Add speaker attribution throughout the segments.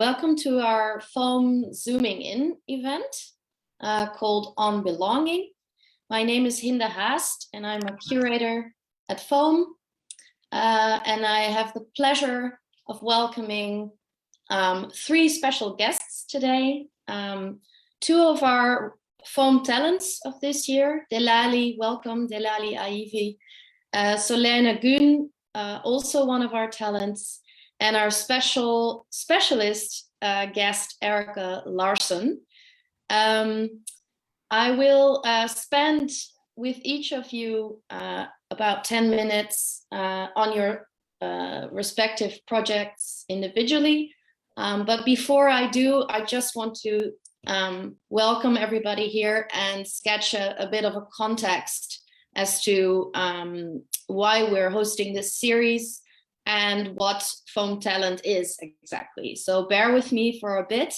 Speaker 1: Welcome to our foam zooming in event called On Belonging. My name is Hinde Haest and I'm a curator at foam. And I have the pleasure of welcoming three special guests today. Two of our foam talents of this year, Delali, welcome, Delali, Ayivi, Solène, also one of our talents, and our specialist guest, Erika Larsson. I will spend with each of you about 10 minutes on your respective projects individually. But before I do, I just want to welcome everybody here and sketch a bit of a context as to why we're hosting this series and what foam talent is exactly. So bear with me for a bit.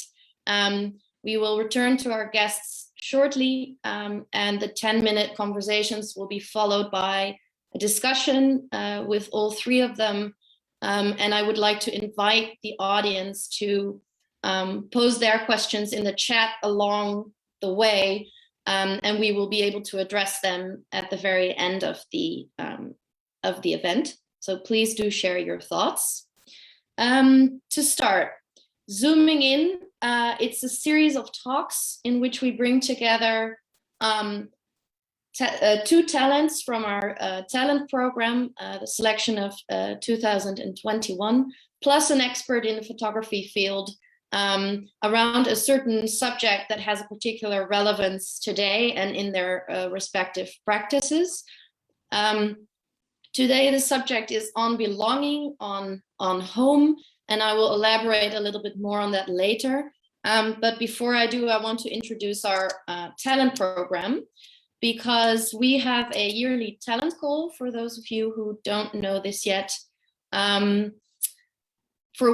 Speaker 1: We will return to our guests shortly, and the 10-minute conversations will be followed by a discussion with all three of them. And I would like to invite the audience to pose their questions in the chat along the way, and we will be able to address them at the very end of the event. So please do share your thoughts. To start, zooming in, it's a series of talks in which we bring together two talents from our talent program, the selection of 2021, plus an expert in the photography field around a certain subject that has a particular relevance today and in their respective practices. Today, the subject is on belonging, on home, and I will elaborate a little bit more on that later. But before I do, I want to introduce our talent program, because we have a yearly talent call, for those of you who don't know this yet, for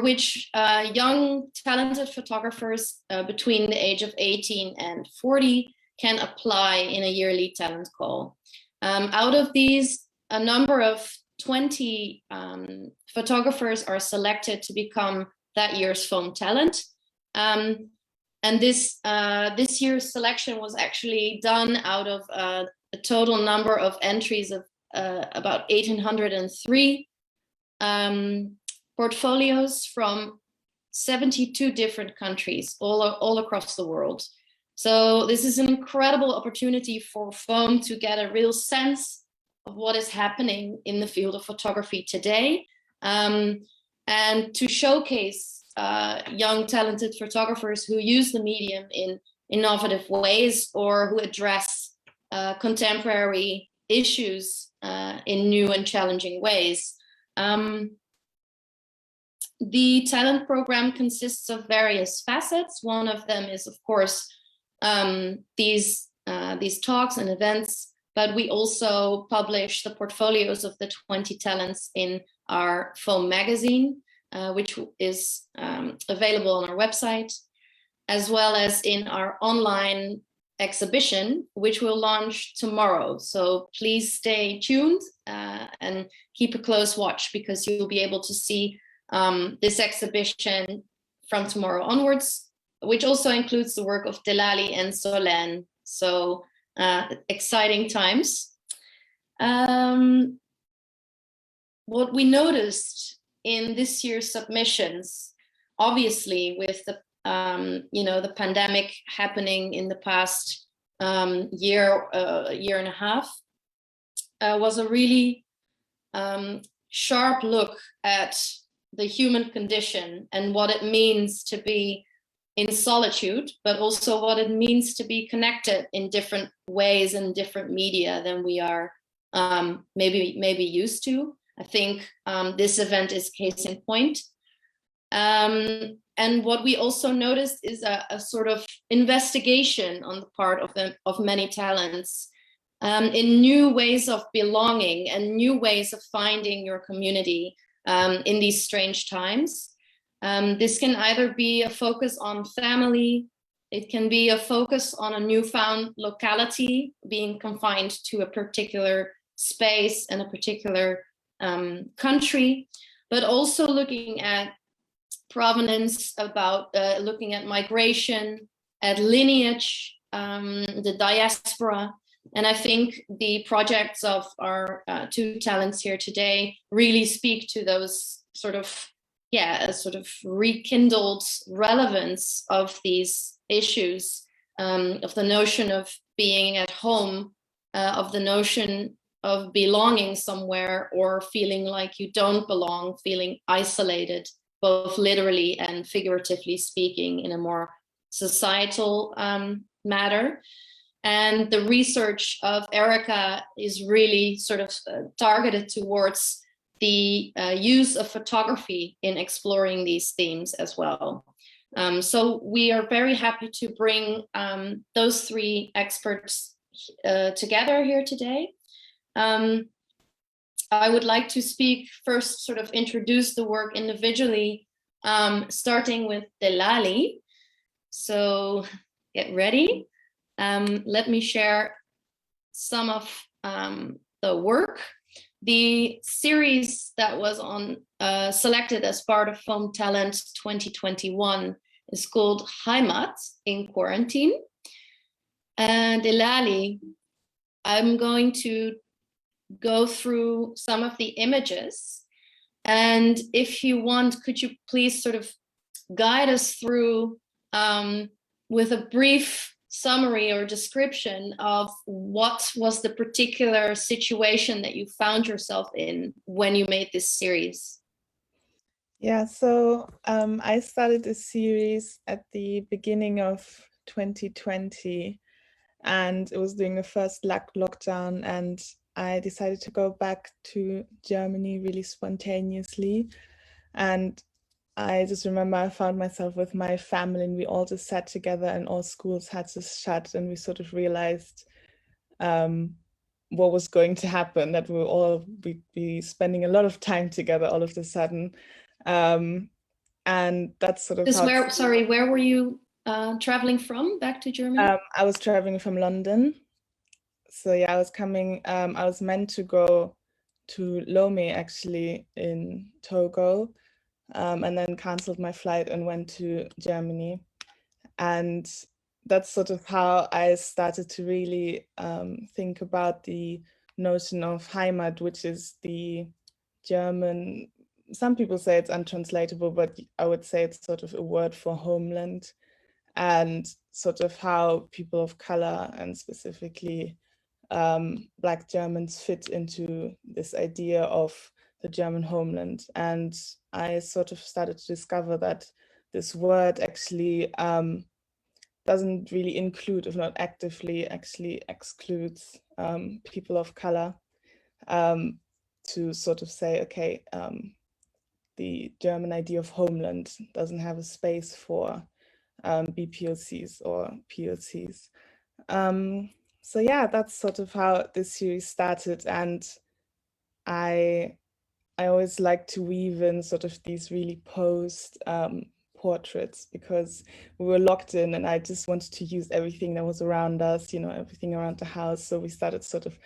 Speaker 1: which young, talented photographers between the age of 18 and 40 can apply in a yearly talent call. Out of these, a number of 20 photographers are selected to become that year's foam talent. And this year's selection was actually done out of a total number of entries of about 1,803 portfolios from 72 different countries all across the world. So this is an incredible opportunity for foam to get a real sense of what is happening in the field of photography today, and to showcase young talented photographers who use the medium in innovative ways or who address contemporary issues in new and challenging ways. The talent program consists of various facets. One of them is, of course, these talks and events, but we also publish the portfolios of the 20 talents in our foam magazine, which is available on our website, as well as in our online exhibition, which will launch tomorrow. So please stay tuned and keep a close watch, because you'll be able to see this exhibition from tomorrow onwards, which also includes the work of Delali and Solene. So exciting times. What we noticed in this year's submissions, obviously with the the pandemic happening in the past year and a half, was a really sharp look at the human condition and what it means to be in solitude, but also what it means to be connected in different ways and different media than we are maybe used to. I think this event is case in point. And what we also noticed is a sort of investigation on the part of many talents in new ways of belonging and new ways of finding your community in these strange times. This can either be a focus on family, it can be a focus on a newfound locality, being confined to a particular space and a particular country, but also looking at provenance, about looking at migration, at lineage, the diaspora. And I think the projects of our two talents here today really speak to those sort of, a sort of rekindled relevance of these issues, of the notion of being at home, of the notion of belonging somewhere or feeling like you don't belong, feeling isolated, both literally and figuratively speaking, in a more societal matter. And the research of Erika is really sort of targeted towards the use of photography in exploring these themes as well. So we are very happy to bring those three experts together here today. I would like to speak first, sort of introduce the work individually, starting with Delali. So get ready. Let me share some of the work. The series that was selected as part of Film Talent 2021 is called Heimat in Quarantine. And Delali, I'm going to go through some of the images. And if you want, could you please sort of guide us through with a brief summary or description of what was the particular situation that you found yourself in when you made this series?
Speaker 2: Yeah, so I started this series at the beginning of 2020, and it was during the first lockdown, and I decided to go back to Germany really spontaneously. And I just remember I found myself with my family, and we all just sat together, and all schools had to shut, and we sort of realized what was going to happen, that we'd all be spending a lot of time together all of a sudden. And that's sort of
Speaker 1: where were you traveling from back to Germany?
Speaker 2: I was traveling from London. So yeah, I was coming, I was meant to go to Lomé actually in Togo, and then canceled my flight and went to Germany. And that's sort of how I started to really think about the notion of Heimat, which is the German, some people say it's untranslatable, but I would say it's sort of a word for homeland, and sort of how people of color and specifically Black Germans fit into this idea of the German homeland. And I sort of started to discover that this word actually doesn't really include, if not actively, actually excludes people of color, to sort of say, okay, the German idea of homeland doesn't have a space for BPOCs or POCs. So yeah, that's sort of how this series started. And I always like to weave in sort of these really posed portraits, because we were locked in and I just wanted to use everything that was around us, you know, everything around the house. So we started sort of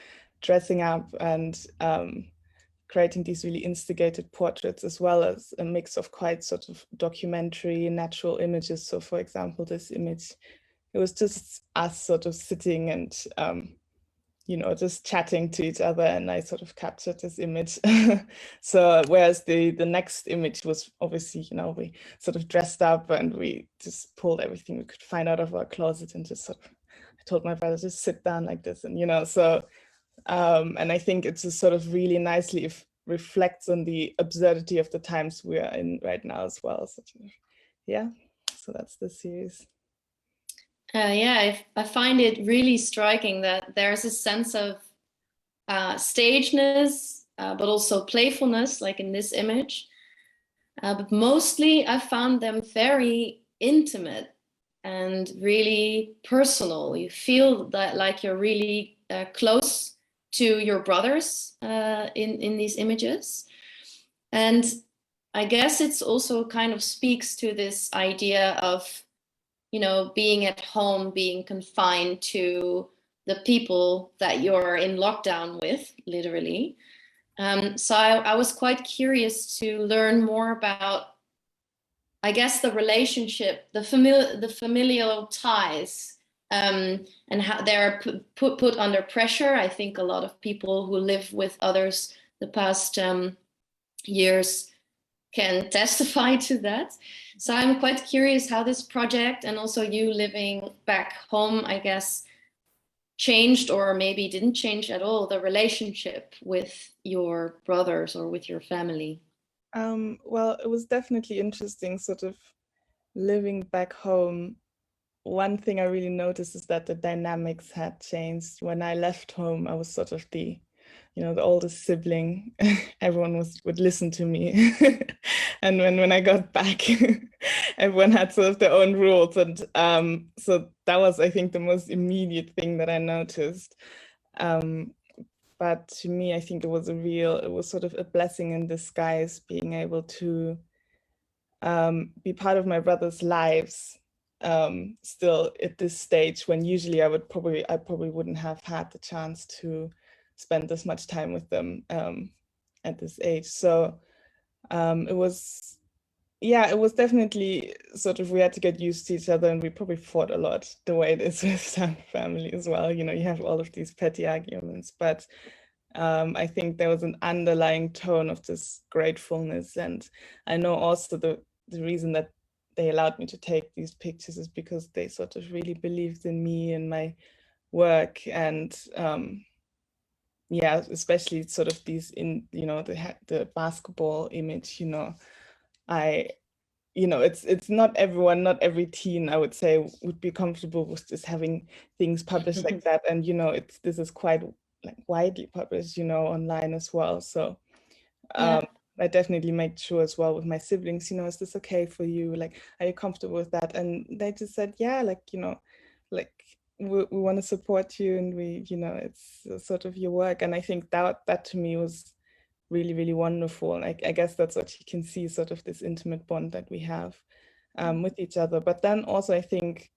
Speaker 2: dressing up and creating these really instigated portraits, as well as a mix of quite sort of documentary, natural images. So for example, this image, it was just us sort of sitting and you know, just chatting to each other, and I sort of captured this image. So whereas the next image was obviously, you know, we sort of dressed up and we just pulled everything we could find out of our closet and just sort of, I told my brother, just sit down like this, and you know, so and I think it's just sort of really nicely reflects on the absurdity of the times we are in right now as well. So yeah, so that's the series.
Speaker 1: Yeah, I find it really striking that there's a sense of stageness, but also playfulness, like in this image. But mostly I found them very intimate and really personal. You feel that like you're really close to your brothers in these images. And I guess it's also kind of speaks to this idea of, you know, being at home, being confined to the people that you're in lockdown with, literally. So I was quite curious to learn more about I guess the relationship, the familial ties, and how they're put under pressure. I think a lot of people who live with others the past years can testify to that. So I'm quite curious how this project, and also you living back home, I guess, changed, or maybe didn't change at all, the relationship with your brothers or with your family.
Speaker 2: Well, it was definitely interesting sort of living back home. One thing I really noticed is that the dynamics had changed. When I left home, I was sort of the oldest sibling. Everyone would listen to me. And when I got back, everyone had sort of their own rules. And so that was, I think, the most immediate thing that I noticed. But to me, I think it was sort of a blessing in disguise, being able to be part of my brother's lives still at this stage, when usually I probably wouldn't have had the chance to spend this much time with them at this age. So it was definitely sort of, we had to get used to each other, and we probably fought a lot, the way it is with some family as well. You have all of these petty arguments, but I think there was an underlying tone of this gratefulness. And I know also the reason that they allowed me to take these pictures is because they sort of really believed in me and my work. And especially sort of these the basketball image, it's not everyone, not every teen, I would say, would be comfortable with just having things published like that. And this is quite like widely published, online as well. So I definitely made sure as well with my siblings, is this okay for you? Like, are you comfortable with that? And they just said, yeah, like, like we want to support you, and we, it's sort of your work. And I think that to me was really, really wonderful. And I guess that's what you can see, sort of this intimate bond that we have with each other. But then also, I think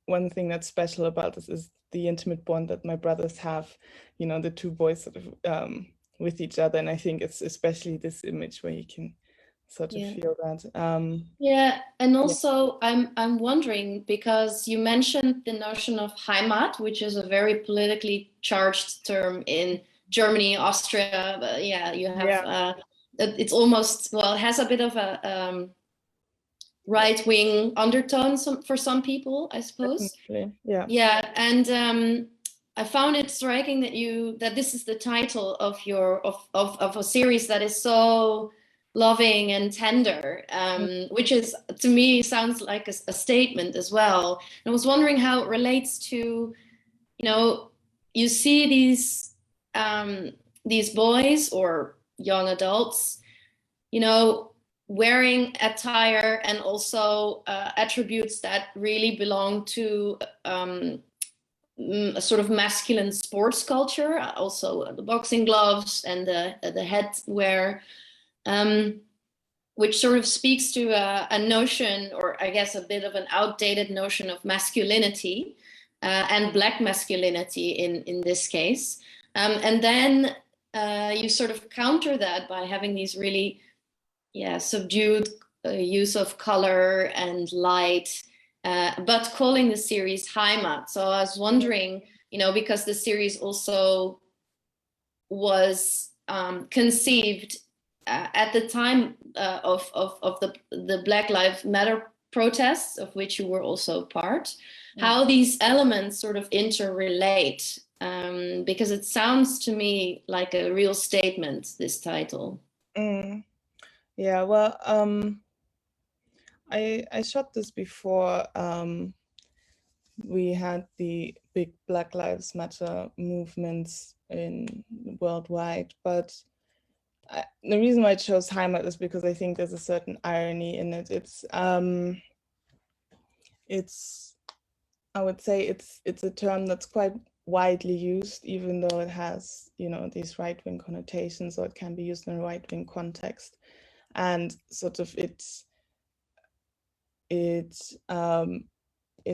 Speaker 2: one thing that's special about this is the intimate bond that my brothers have, the two boys sort of with each other. And I think it's especially this image where you can sort of feel that.
Speaker 1: And also I'm wondering, because you mentioned the notion of Heimat, which is a very politically charged term in Germany, Austria. You have it's almost, well, it has a bit of a right-wing undertone for some people, I suppose.
Speaker 2: Definitely.
Speaker 1: And I found it striking that this is the title of of a series that is so loving and tender, which is, to me, sounds like a statement as well. And I was wondering how it relates to, you see these boys or young adults, wearing attire and also attributes that really belong to a sort of masculine sports culture, also the boxing gloves and the headwear, which sort of speaks to a notion, or I guess a bit of an outdated notion of masculinity and Black masculinity in this case. And then you sort of counter that by having these really subdued use of color and light, but calling the series Heimat. So I was wondering, because the series also was conceived at the time of the Black Lives Matter protests, of which you were also part, how these elements sort of interrelate, because it sounds to me like a real statement, this title.
Speaker 2: Yeah, well, I shot this before we had the big Black Lives Matter movements worldwide, but the reason why I chose Heimat is because I think there's a certain irony in it. I would say it's a term that's quite widely used, even though it has, these right-wing connotations, or it can be used in a right-wing context. And sort of it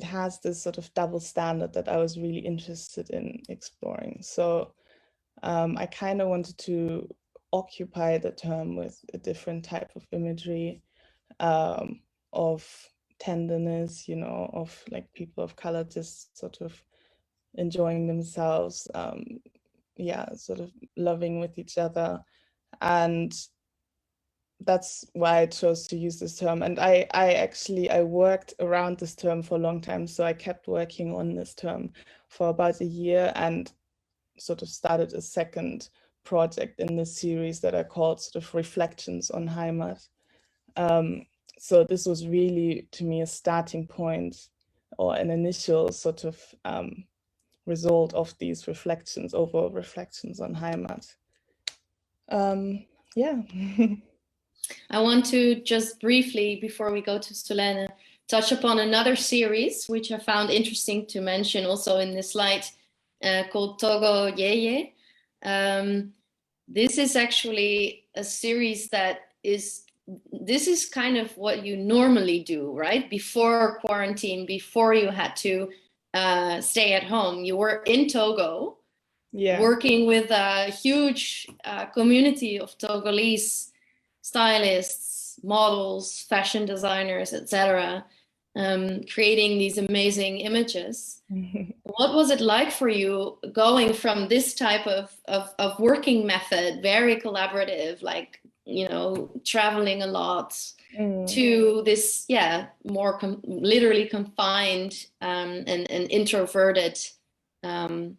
Speaker 2: has this sort of double standard that I was really interested in exploring. So I kind of wanted to occupy the term with a different type of imagery, of tenderness, you know, of like people of color just sort of enjoying themselves, yeah, sort of loving with each other. And that's why I chose to use this term. And I worked around this term for a long time. So I kept working on this term for about a year and sort of started a second project in this series that I called sort of Reflections on Heimat. So this was really, to me, a starting point or an initial sort of result of these reflections, overall reflections on Heimat. Yeah.
Speaker 1: I want to just briefly, before we go to Solène, touch upon another series, which I found interesting to mention also in this slide, called Togo Yeye. This is actually a series that this is kind of what you normally do, right? Before quarantine, before you had to stay at home, you were in Togo,
Speaker 2: Yeah.
Speaker 1: working with a huge community of Togolese stylists, models, fashion designers, etc., creating these amazing images. What was it like for you going from this type of working method, very collaborative, like, you know, traveling a lot, to this, yeah, more literally confined and introverted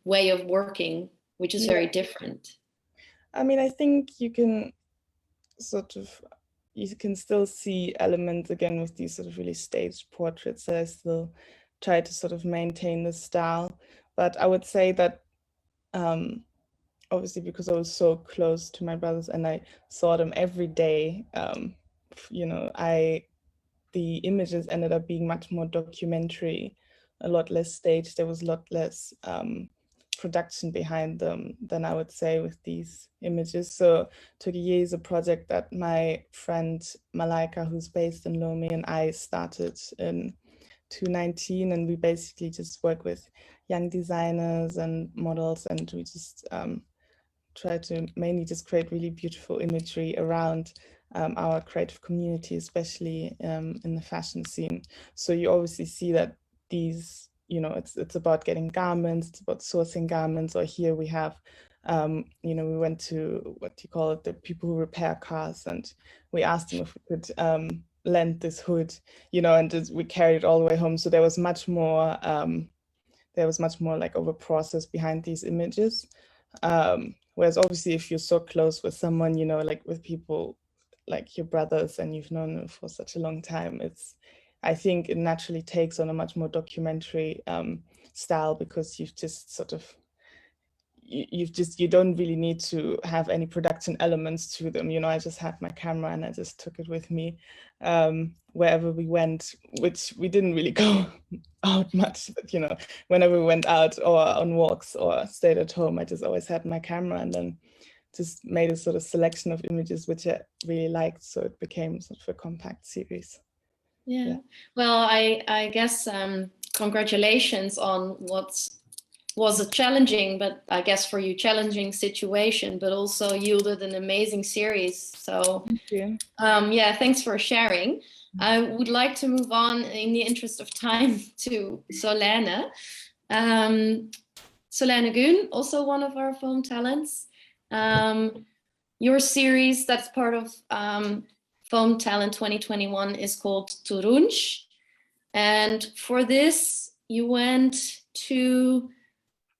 Speaker 1: way of working, which is very different?
Speaker 2: I mean, I think you can still see elements again with these sort of really staged portraits that I still try to sort of maintain the style. But I would say that obviously because I was so close to my brothers and I saw them every day, you know, the images ended up being much more documentary, a lot less staged. There was a lot less production behind them than I would say with these images. So Togiye is a project that my friend Malaika, who's based in Lome, and I started in 2019, and we basically just work with young designers and models, and we just try to mainly just create really beautiful imagery around our creative community, especially in the fashion scene. So you obviously see that these, you know, it's about getting garments, it's about sourcing garments, or here we have, you know, we went to, what do you call it, the people who repair cars, and we asked them if we could lend this hood, you know, and we carried it all the way home. So there was much more like of a process behind these images. Whereas obviously if you're so close with someone, you know, like with people like your brothers and you've known them for such a long time, I think it naturally takes on a much more documentary style, because you've just sort of, you don't really need to have any production elements to them. You know, I just had my camera and I just took it with me wherever we went, which we didn't really go out much, but you know, whenever we went out or on walks or stayed at home, I just always had my camera and then just made a sort of selection of images which I really liked. So it became sort of a compact series.
Speaker 1: Yeah. Well, I guess congratulations on what was a challenging, but I guess for you challenging situation, but also yielded an amazing series. So yeah, thanks for sharing. I would like to move on in the interest of time to Solène. Solène Gun, also one of our foam talents. Your series that's part of Foam Talent 2021 is called Turunç. And for this, you went to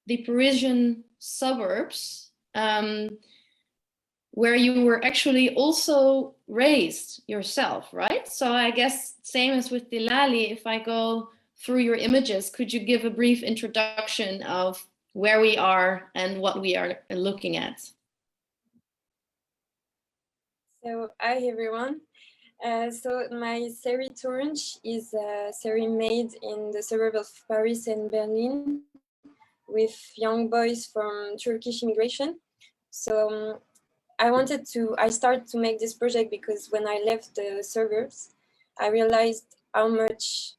Speaker 1: the Parisian suburbs, where you were actually also raised yourself, right? So I guess same as with Delali, if I go through your images, could you give a brief introduction of where we are and what we are looking at?
Speaker 3: So hi everyone. So my series Turunç is a series made in the suburb of Paris and Berlin with young boys from Turkish immigration. So I started to make this project because when I left the suburbs, I realized how much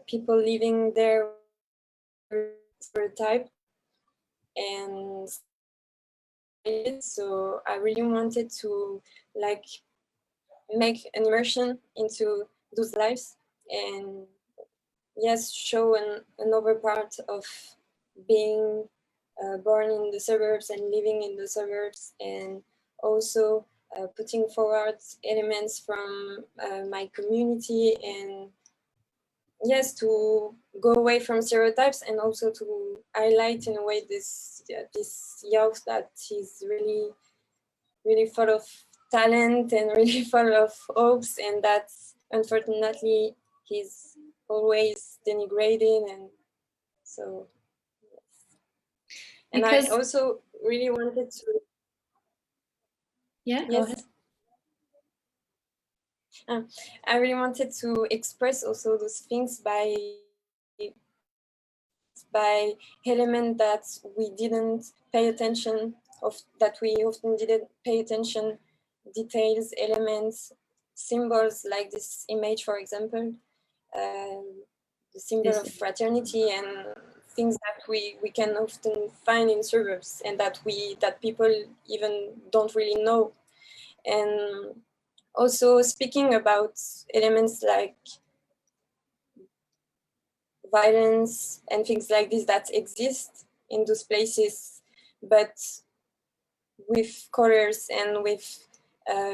Speaker 3: people living there were stereotyped, and so I really wanted to like make an immersion into those lives, and yes, show another part of being born in the suburbs and living in the suburbs, and also putting forward elements from my community, and yes, to go away from stereotypes, and also to highlight in a way this youth that is really, really full of talent and really full of hopes, and that unfortunately he's always denigrated. And so yes. And
Speaker 1: Because,
Speaker 3: I also really wanted to
Speaker 1: go ahead.
Speaker 3: I really wanted to express also those things by element that we didn't pay attention of, that we often didn't pay attention, details, elements, symbols, like this image, for example, the symbol of fraternity, and things that we can often find in suburbs, and that people even don't really know. And also speaking about elements like violence and things like this that exist in those places, but with colors and with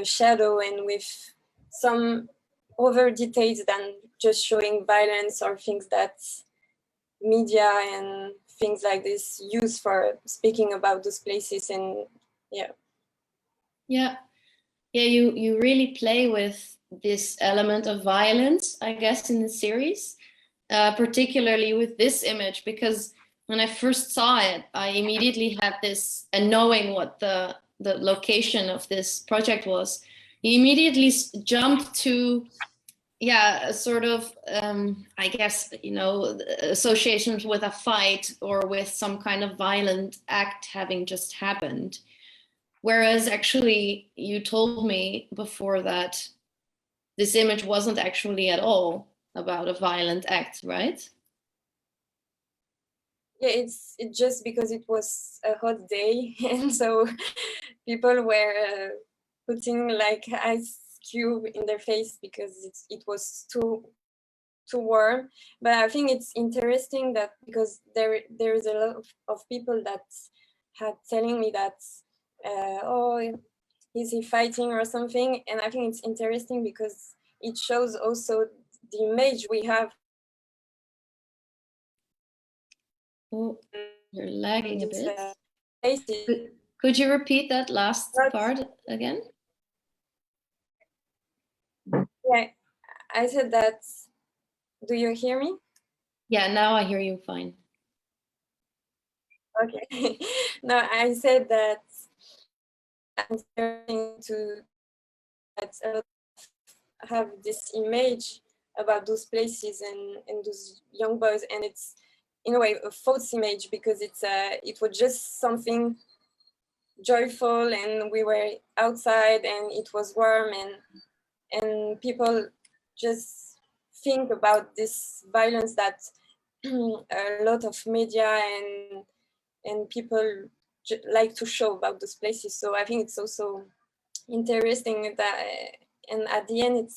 Speaker 3: shadow and with some other details than just showing violence or things that media and things like this use for speaking about those places. And
Speaker 1: yeah, you really play with this element of violence, I guess, in the series, particularly with this image, because when I first saw it, I immediately had this, and knowing what the location of this project was, you immediately jumped to, a sort of, I guess, associations with a fight or with some kind of violent act having just happened. Whereas actually you told me before that this image wasn't actually at all about a violent act, right?
Speaker 3: Yeah, it's just because it was a hot day, and so people were putting like ice cube in their face because it was too warm. But I think it's interesting that because there is a lot of people that had telling me that oh, is he fighting or something, and I think it's interesting because it shows also the image we have.
Speaker 1: Oh, you're lagging a bit. Could you repeat that last part again?
Speaker 3: Yeah, I said that. Do you hear me?
Speaker 1: Yeah, now I hear you fine.
Speaker 3: Okay. No, I said that I'm starting to have this image about those places and those young boys, and it's in a way a false image because it was just something joyful, and we were outside and it was warm, and people just think about this violence that a lot of media and people like to show about those places. So I think it's also interesting that, and at the end,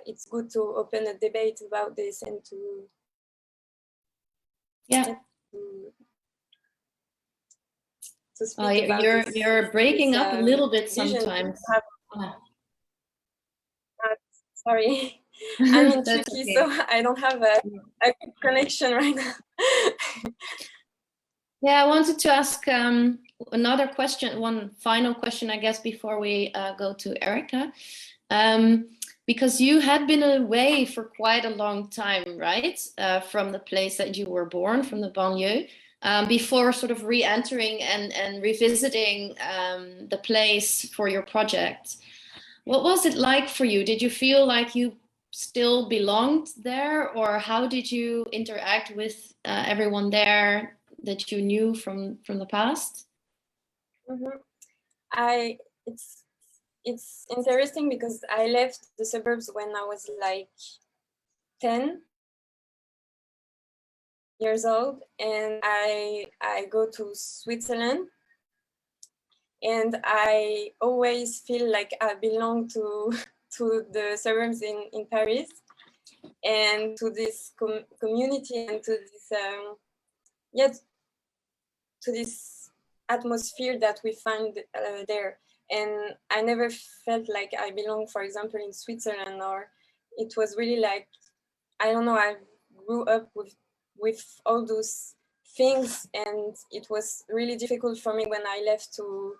Speaker 3: it's good to open a debate about this and to speak about
Speaker 1: you're breaking up a little bit sometimes.
Speaker 3: Sorry, I'm in Turkey, okay. So I don't have a good connection right now.
Speaker 1: Yeah, I wanted to ask another question, one final question, I guess, before we go to Erika. Because you had been away for quite a long time, right? From the place that you were born, from the banlieue, before sort of re-entering and revisiting the place for your project. What was it like for you? Did you feel like you still belonged there, or how did you interact with everyone there that you knew from the past?
Speaker 3: Mm-hmm. It's interesting because I left the suburbs when I was like 10 years old, and I go to Switzerland, and I always feel like I belong to to the suburbs in Paris, and to this community, and to this to this atmosphere that we find there. And I never felt like I belong, for example, in Switzerland, or it was really like, I don't know, I grew up with all those things, and it was really difficult for me when I left to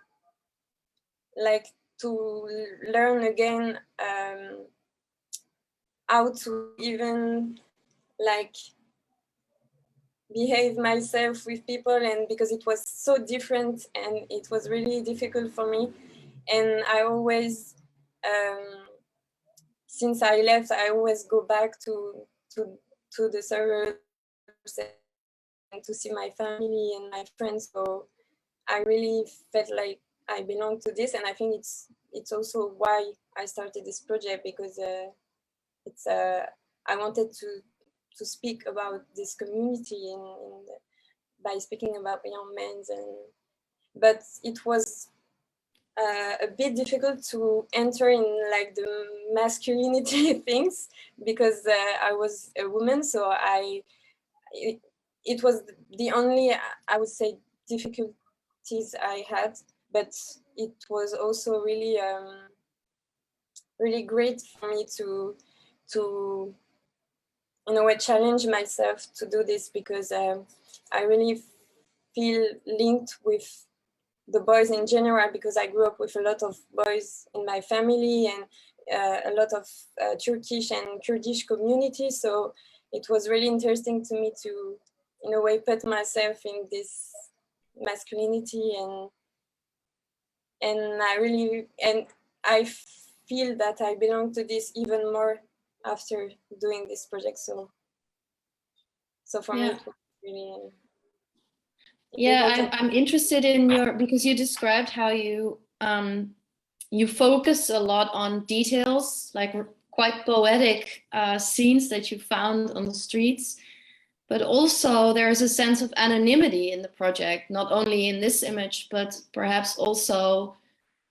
Speaker 3: learn again how to even like behave myself with people, and because it was so different and it was really difficult for me. And I always since I left, I always go back to the suburbs and to see my family and my friends. So I really felt like I belong to this, and I think it's also why I started this project, because it's I wanted to speak about this community by speaking about young men, but it was a bit difficult to enter in like the masculinity things, because I was a woman, so it was the only, I would say, difficulties I had. But it was also really really great for me to in a way challenge myself to do this, because I really feel linked with the boys in general, because I grew up with a lot of boys in my family, and a lot of Turkish and Kurdish community. So it was really interesting to me to, in a way, put myself in this masculinity, and I feel that I belong to this even more after doing this project. So for me, it was really
Speaker 1: yeah. I'm interested in because you described how you you focus a lot on details, like quite poetic scenes that you found on the streets, but also there's a sense of anonymity in the project, not only in this image, but perhaps also,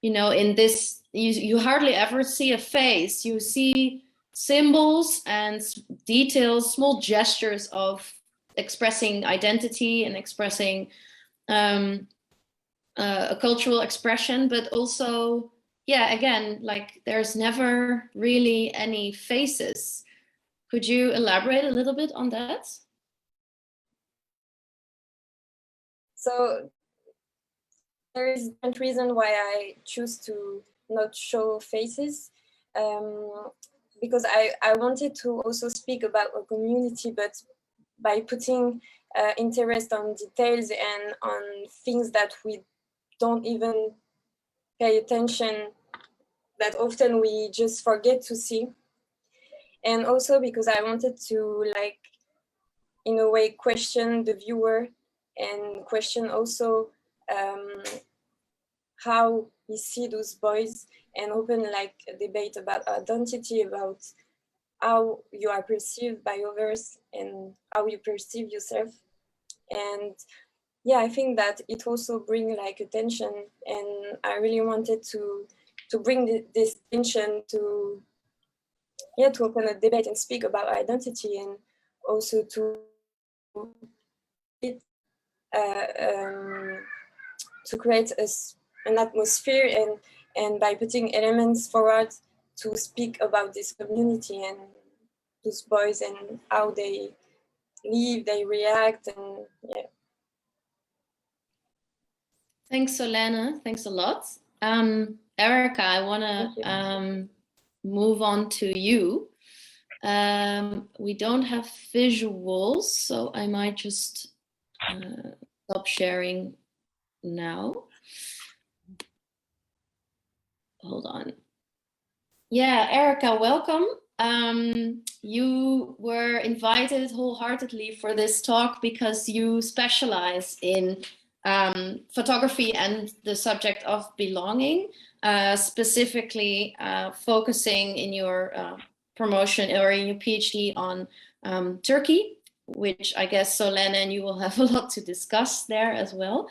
Speaker 1: you know, in this, you hardly ever see a face. You see symbols and details, small gestures of expressing identity and expressing a cultural expression, but also, yeah, again, like there's never really any faces. Could you elaborate a little bit on that?
Speaker 3: So there is a different reason why I choose to not show faces, because I wanted to also speak about a community, but by putting interest on details and on things that we don't even pay attention, that often we just forget to see. And also because I wanted to, like, in a way, question the viewer, and question also how we see those boys, and open like a debate about identity, about how you are perceived by others and how you perceive yourself. And yeah, I think that it also brings like attention, and I really wanted to bring this tension to open a debate and speak about identity, and also to create an atmosphere, and by putting elements forward to speak about this community and those boys and how they live, they react, and yeah.
Speaker 1: Thanks, Solène. Thanks a lot. Erika, I want to move on to you. We don't have visuals, so I might just stop sharing now. Hold on. Yeah, Erika, welcome. You were invited wholeheartedly for this talk because you specialize in photography and the subject of belonging, specifically focusing in your promotion or in your PhD on Turkey, which I guess Solène and you will have a lot to discuss there as well.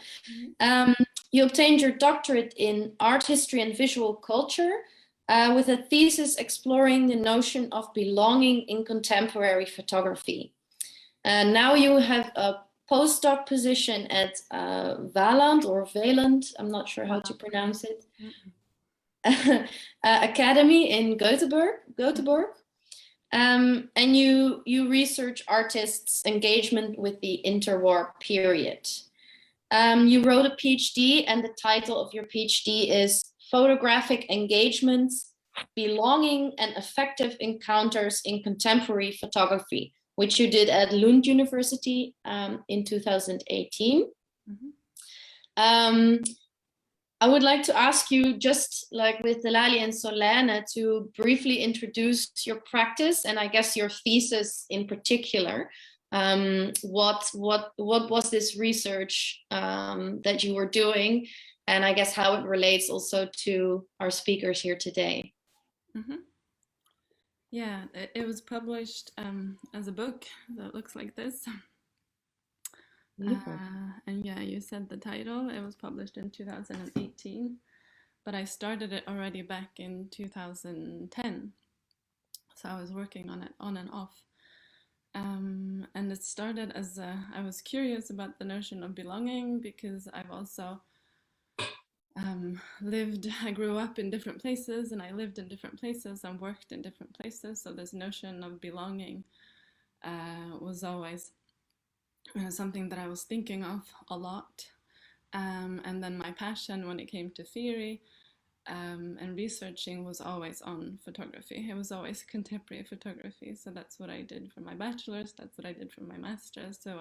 Speaker 1: You obtained your doctorate in art history and visual culture with a thesis exploring the notion of belonging in contemporary photography. Now you have a postdoc position at Valand or Valand, I'm not sure how to pronounce it, Academy in Göteborg. And you research artists' engagement with the interwar period. You wrote a PhD, and the title of your PhD is Photographic Engagements, Belonging and Effective Encounters in Contemporary Photography, which you did at Lund University in 2018. I would like to ask you, just like with Delali and Solène, to briefly introduce your practice and I guess your thesis in particular. What was this research that you were doing, and I guess how it relates also to our speakers here today?
Speaker 4: Yeah, it was published as a book that looks like this. And yeah, you said the title. It was published in 2018, but I started it already back in 2010. So I was working on it on and off. And it started as I was curious about the notion of belonging, because I've also I grew up in different places, and I lived in different places and worked in different places. So this notion of belonging was always something that I was thinking of a lot. And then my passion when it came to theory and researching was always on photography. It was always contemporary photography. So that's what I did for my bachelor's, that's what I did for my master's. So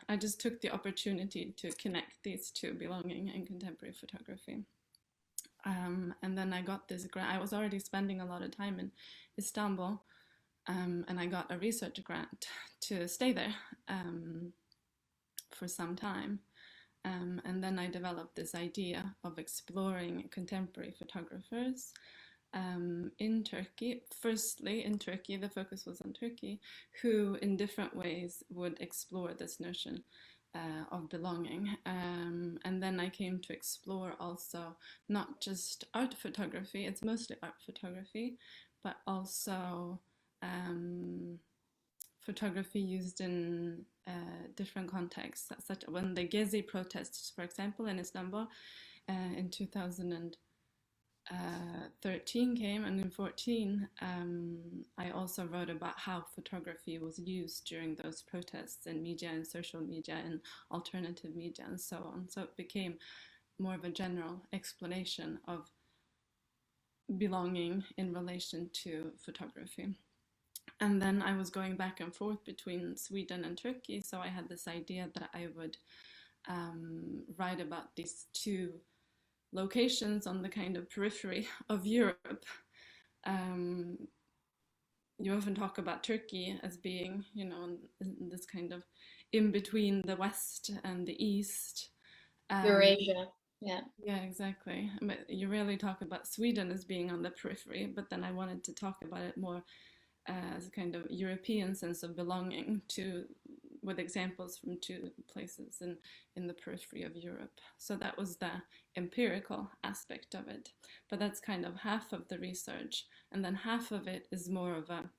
Speaker 4: I just took the opportunity to connect these two, belonging and contemporary photography. And then I got this grant. I was already spending a lot of time in Istanbul, and I got a research grant to stay there for some time. And then I developed this idea of exploring contemporary photographers in Turkey. Firstly, in Turkey, the focus was on Turkey, who in different ways would explore this notion of belonging. And then I came to explore also not just art photography, it's mostly art photography, but also photography used in different contexts, such when the Gezi protests, for example, in Istanbul in 2013 came, and in 2014 I also wrote about how photography was used during those protests in media and social media and alternative media and so on. So it became more of a general explanation of belonging in relation to photography. And then I was going back and forth between Sweden and Turkey, so I had this idea that I would write about these two locations on the kind of periphery of Europe. You often talk about Turkey as being, this kind of in between the West and the East.
Speaker 1: Eurasia, yeah.
Speaker 4: Yeah, exactly. But you rarely talk about Sweden as being on the periphery, but then I wanted to talk about it more as a kind of European sense of belonging, with examples from two places in the periphery of Europe. So that was the empirical aspect of it. But that's kind of half of the research, and then half of it is more of a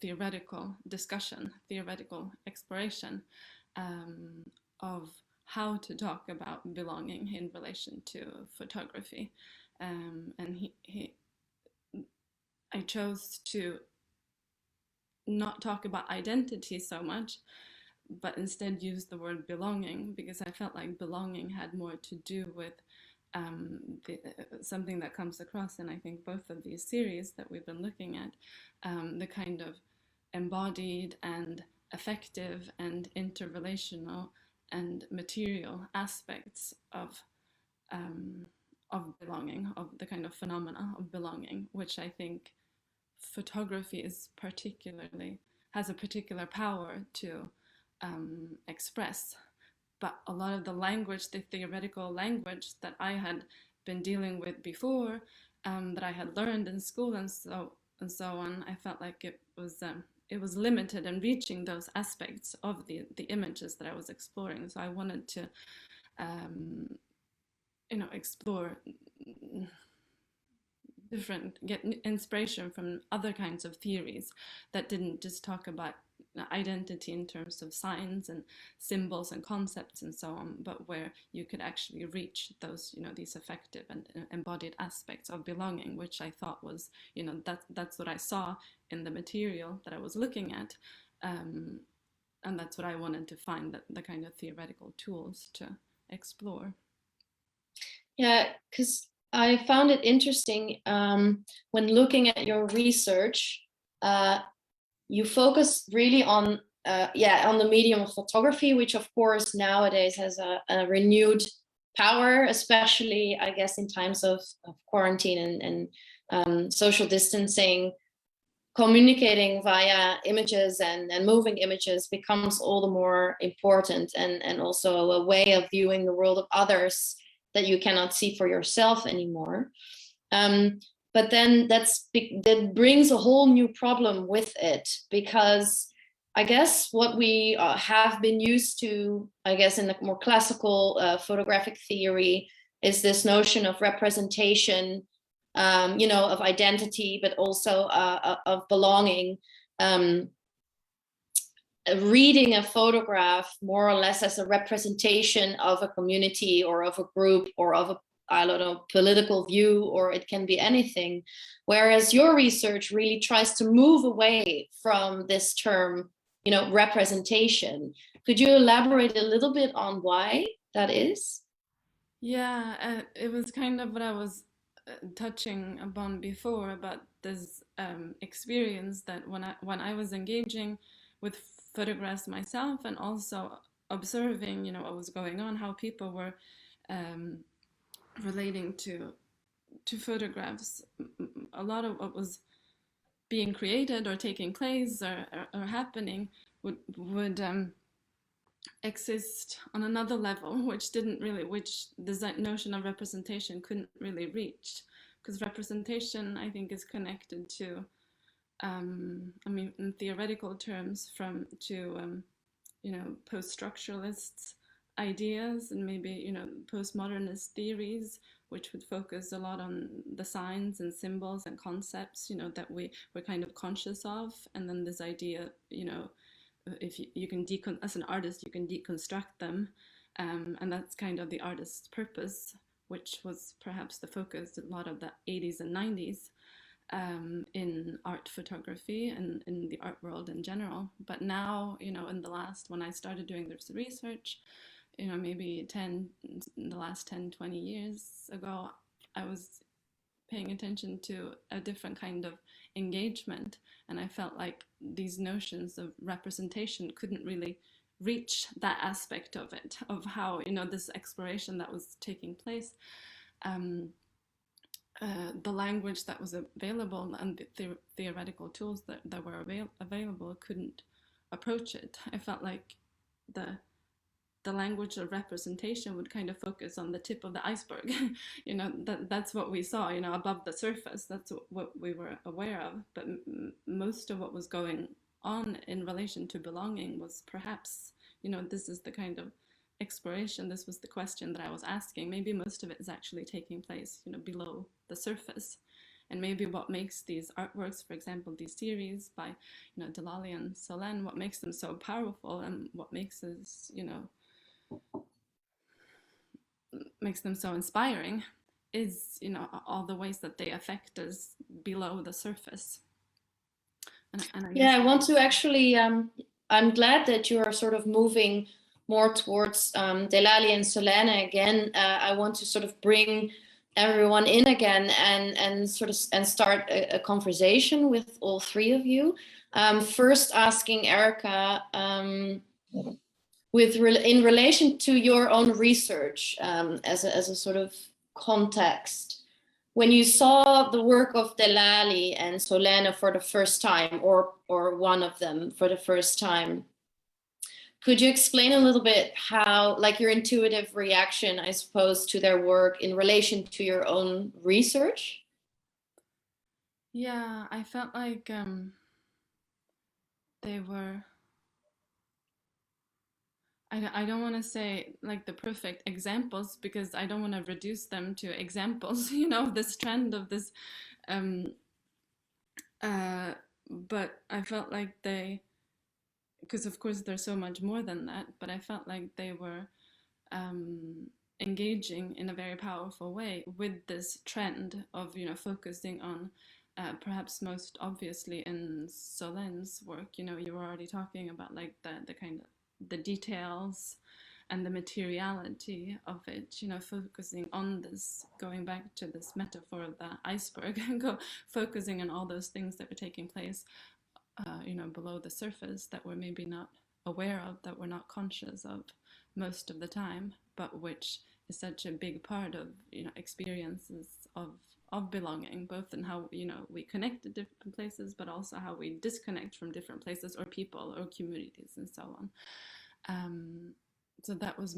Speaker 4: theoretical discussion, theoretical exploration of how to talk about belonging in relation to photography. And I chose to not talk about identity so much, but instead use the word belonging, because I felt like belonging had more to do with something that comes across in, I think, both of these series that we've been looking at, the kind of embodied and affective and interrelational and material aspects of belonging, of the kind of phenomena of belonging, which I think photography has a particular power to express. But a lot of the language, the theoretical language that I had been dealing with before, that I had learned in school and so on, I felt like it was limited in reaching those aspects of the images that I was exploring. So I wanted to explore get inspiration from other kinds of theories that didn't just talk about identity in terms of signs and symbols and concepts and so on, but where you could actually reach those, these effective and embodied aspects of belonging, which I thought was, that's what I saw in the material that I was looking at. And that's what I wanted to find, the kind of theoretical tools to explore.
Speaker 1: Yeah, because I found it interesting when looking at your research, you focus really on the medium of photography, which of course nowadays has a renewed power, especially I guess in times of quarantine and social distancing. Communicating via images and moving images becomes all the more important, and also a way of viewing the world of others that you cannot see for yourself anymore. But then that brings a whole new problem with it, because I guess what we have been used to, I guess in the more classical photographic theory, is this notion of representation, of identity, but also of belonging. Reading a photograph more or less as a representation of a community or of a group or of a, I don't know, political view, or it can be anything. Whereas your research really tries to move away from this term, representation. Could you elaborate a little bit on why that is?
Speaker 4: Yeah, it was kind of what I was touching upon before about this experience that when I was engaging with photographs myself and also observing, what was going on, how people were relating to photographs, a lot of what was being created or taking place or happening would exist on another level, which the notion of representation couldn't really reach, because representation, I think, is connected to, in theoretical terms, to post-structuralist ideas and maybe, postmodernist theories, which would focus a lot on the signs and symbols and concepts, that we're kind of conscious of, and then this idea, if you can as an artist, you can deconstruct them, and that's kind of the artist's purpose, which was perhaps the focus a lot of the 80s and 90s in art photography and in the art world in general. But now, in the last, when I started doing this research, maybe in the last 10, 20 years ago, I was paying attention to a different kind of engagement, and I felt like these notions of representation couldn't really reach that aspect of it, of how, this exploration that was taking place, the language that was available and the theoretical tools that were available couldn't approach it. I felt like the language of representation would kind of focus on the tip of the iceberg. That's what we saw, above the surface. That's what we were aware of. But most of what was going on in relation to belonging was perhaps, this is the kind of exploration, this was the question that I was asking. Maybe most of it is actually taking place, below the surface. And maybe what makes these artworks, for example, these series by, Delali and Solène, what makes them so powerful and what makes us, makes them so inspiring is, all the ways that they affect us below the surface. And
Speaker 1: I want to actually, I'm glad that you are sort of moving more towards Delali and Solene again. I want to sort of bring everyone in again and start a conversation with all three of you. First asking Erika, in relation to your own research, as a sort of context, when you saw the work of Delali and Solene for the first time, or one of them for the first time, could you explain a little bit how, like, your intuitive reaction, I suppose, to their work in relation to your own research?
Speaker 4: Yeah, I felt like they were I don't want to say like the perfect examples, because I don't want to reduce them to examples, you know, this trend of this. Um, but I felt like they, because of course there's so much more than that, but I felt like they were engaging in a very powerful way with this trend of, you know, focusing on, perhaps most obviously in Solène's work, you know, you were already talking about like the kind of the details and the materiality of it, you know, focusing on this, going back to this metaphor of the iceberg, and focusing on all those things that were taking place, you know, below the surface that we're maybe not aware of, that we're not conscious of most of the time, but which is such a big part of, you know, experiences of belonging, both in how, you know, we connect to different places, but also how we disconnect from different places or people or communities and so on. So that was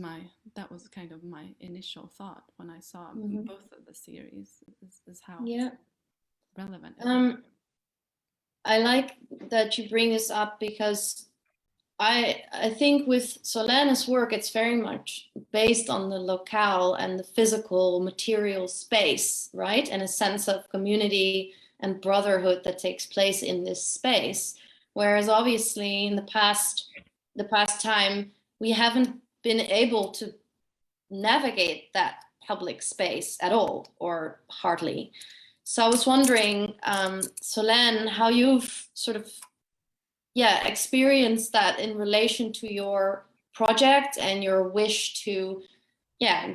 Speaker 4: kind of my initial thought when I saw both of the series, is how relevant it is.
Speaker 1: I like that you bring this up, because I think with Solène's work, it's very much based on the locale and the physical material space, right? And a sense of community and brotherhood that takes place in this space. Whereas obviously in the past time, we haven't been able to navigate that public space at all, or hardly. So I was wondering, Solène, how you've sort of experienced that in relation to your project and your wish to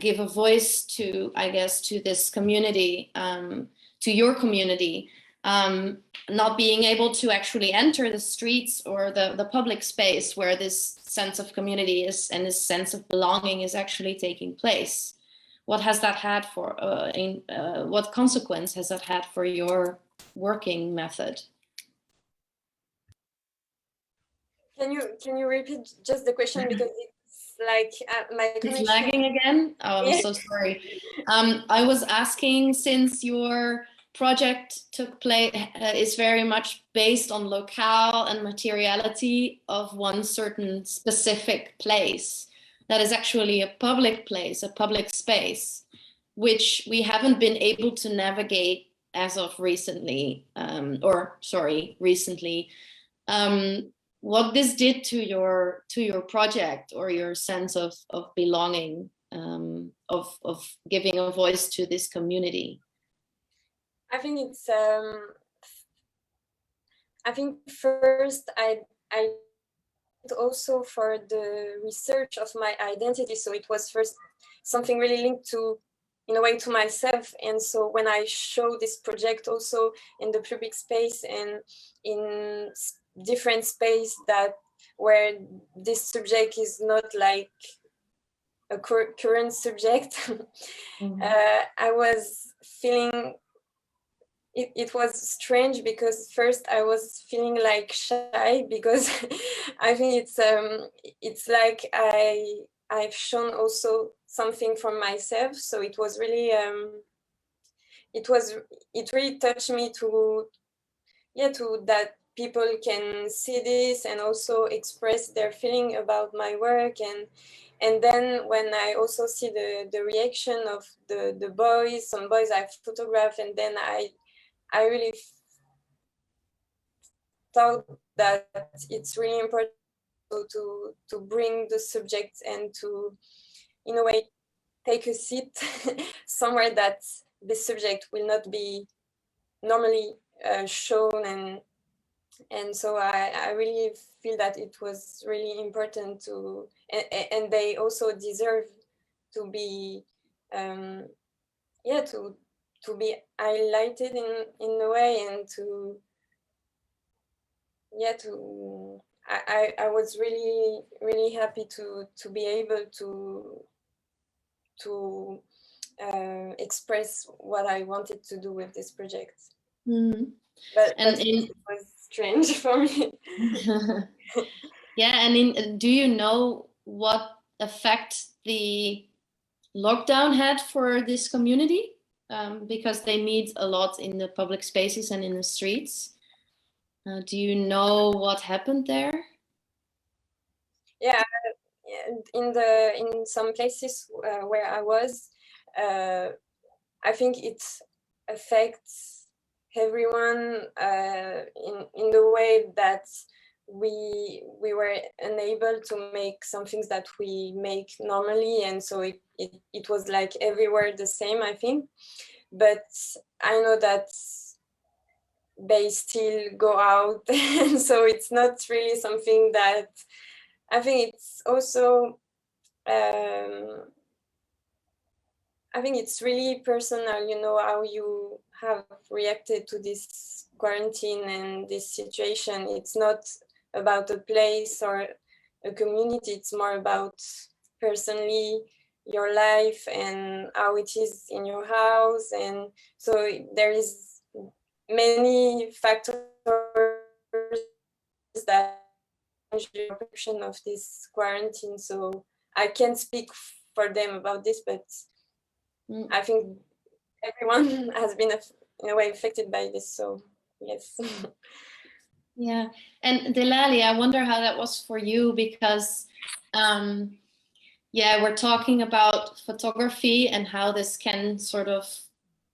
Speaker 1: give a voice to, I guess, to this community, to your community, not being able to actually enter the streets or the public space where this sense of community is and this sense of belonging is actually taking place. What has that had for what consequence has that had for your working method?
Speaker 3: Can you repeat just the question, because it's like my connection.
Speaker 1: It's lagging again. Oh, I'm so sorry. I was asking, since your project took place is very much based on locale and materiality of one certain specific place that is actually a public place, a public space, which we haven't been able to navigate as of recently, recently. What this did to your project or your sense of belonging, of giving a voice to this community?
Speaker 3: I think it's I think first I also for the research of my identity, so it was first something really linked to, in a way, to myself. And so when I show this project also in the public space and in different space that where this subject is not like a current subject, I was feeling it was strange, because first I was feeling like shy, because I think it's like I've shown also something from myself. So it was really it really touched me to that people can see this and also express their feeling about my work. And then when I also see the reaction of the boys, some boys I photographed, and then I really thought that it's really important to bring the subject and to, in a way, take a seat somewhere that the subject will not be normally shown. And so I really feel that it was really important to, and they also deserve to be, to be highlighted in a way, and to I was really, really happy to be able to express what I wanted to do with this project. But it was strange for me.
Speaker 1: Yeah, and do you know what effect the lockdown had for this community? Because they meet a lot in the public spaces and in the streets. Do you know what happened there?
Speaker 3: Yeah, in some places where I was, I think it affects everyone in the way that we were unable to make some things that we make normally, and so it was like everywhere the same, I think. But I know that they still go out, and so it's not really something that I think it's also I think it's really personal, you know, how you have reacted to this quarantine and this situation. It's not about a place or a community, it's more about personally your life and how it is in your house. And so there is many factors that change the perception of this quarantine. So I can't speak for them about this, but I think everyone has been in a way affected by this. So yes.
Speaker 1: Yeah, and Delali, I wonder how that was for you, because yeah, we're talking about photography and how this can sort of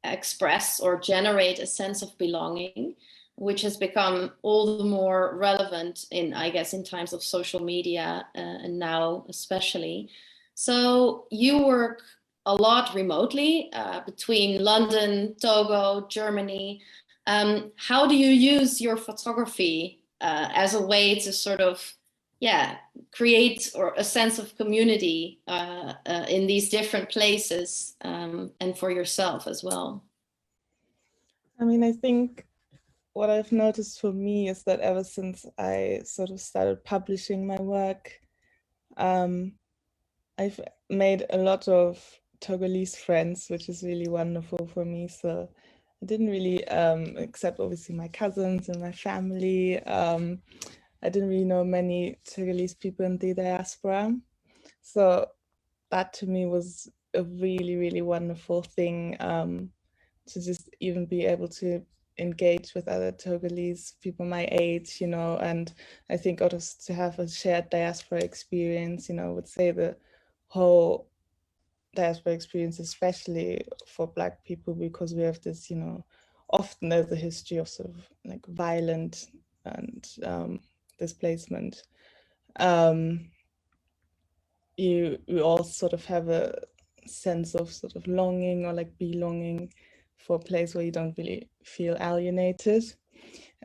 Speaker 1: express or generate a sense of belonging, which has become all the more relevant in, I guess, in times of social media and now especially. So you work a lot remotely between London, Togo, Germany. How do you use your photography as a way to sort of, yeah, create or a sense of community in these different places, and for yourself as well?
Speaker 2: I mean, I think what I've noticed for me is that ever since I sort of started publishing my work, I've made a lot of Togolese friends, which is really wonderful for me. So I didn't really, except obviously my cousins and my family, I didn't really know many Togolese people in the diaspora. So that to me was a really, really wonderful thing, to just even be able to engage with other Togolese people my age, you know, and I think also to have a shared diaspora experience, you know, I would say the whole diaspora experience, especially for Black people, because we have this, you know, often there's a history of sort of like violent and displacement. You all sort of have a sense of sort of longing or like belonging for a place where you don't really feel alienated.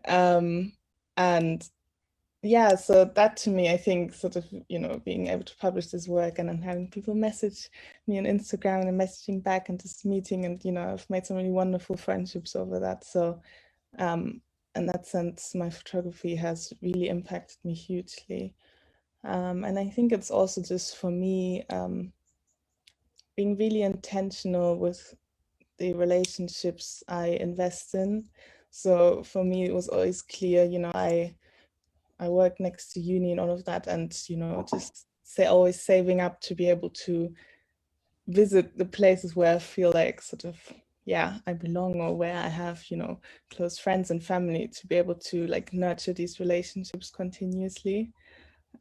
Speaker 2: And yeah, so that to me, I think sort of, you know, being able to publish this work and then having people message me on Instagram and messaging back and just meeting, and, you know, I've made some really wonderful friendships over that. So in that sense, my photography has really impacted me hugely. And I think it's also just for me, being really intentional with the relationships I invest in. So for me, it was always clear, you know, I work next to uni and all of that, and, you know, just always saving up to be able to visit the places where I feel like sort of, yeah, I belong, or where I have, you know, close friends and family, to be able to like nurture these relationships continuously.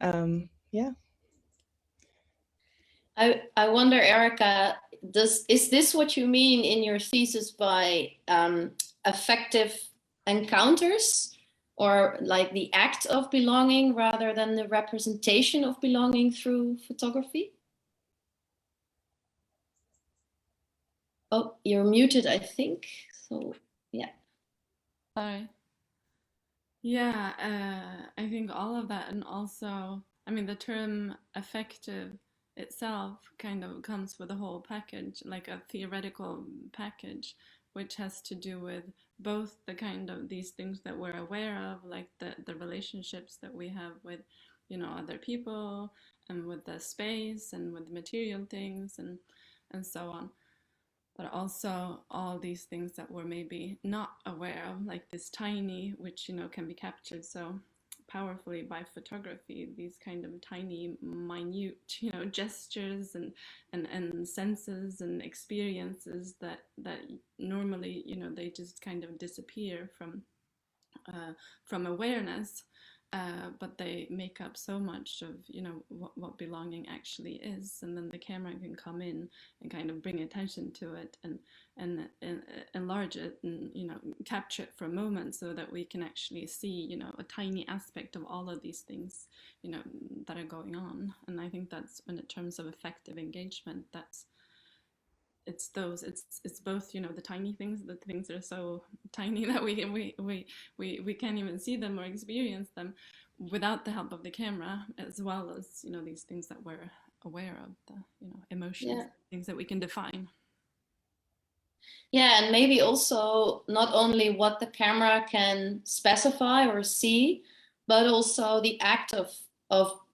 Speaker 2: Yeah.
Speaker 1: I wonder, Erika, is this what you mean in your thesis by affective encounters, or like the act of belonging rather than the representation of belonging through photography? Oh, you're muted, I think. So, yeah.
Speaker 4: Sorry. Yeah, I think all of that, and also, I mean, the term affective itself kind of comes with a whole package, like a theoretical package, which has to do with both the kind of these things that we're aware of, like the relationships that we have with, you know, other people, and with the space and with material things and so on. But also all these things that we're maybe not aware of, like this tiny, which, you know, can be captured so powerfully by photography, these kind of tiny, minute, you know, gestures and senses and experiences that normally, you know, they just kind of disappear from awareness. but they make up so much of, you know, what belonging actually is. And then the camera can come in and kind of bring attention to it and enlarge it and, you know, capture it for a moment so that we can actually see, you know, a tiny aspect of all of these things, you know, that are going on. And I think that's, in terms of effective engagement, it's both, you know, the tiny things, the things that are so tiny that we can't even see them or experience them without the help of the camera, as well as, you know, these things that we're aware of, the, you know, emotions, things that we can define.
Speaker 1: Yeah, and maybe also not only what the camera can specify or see, but also the act of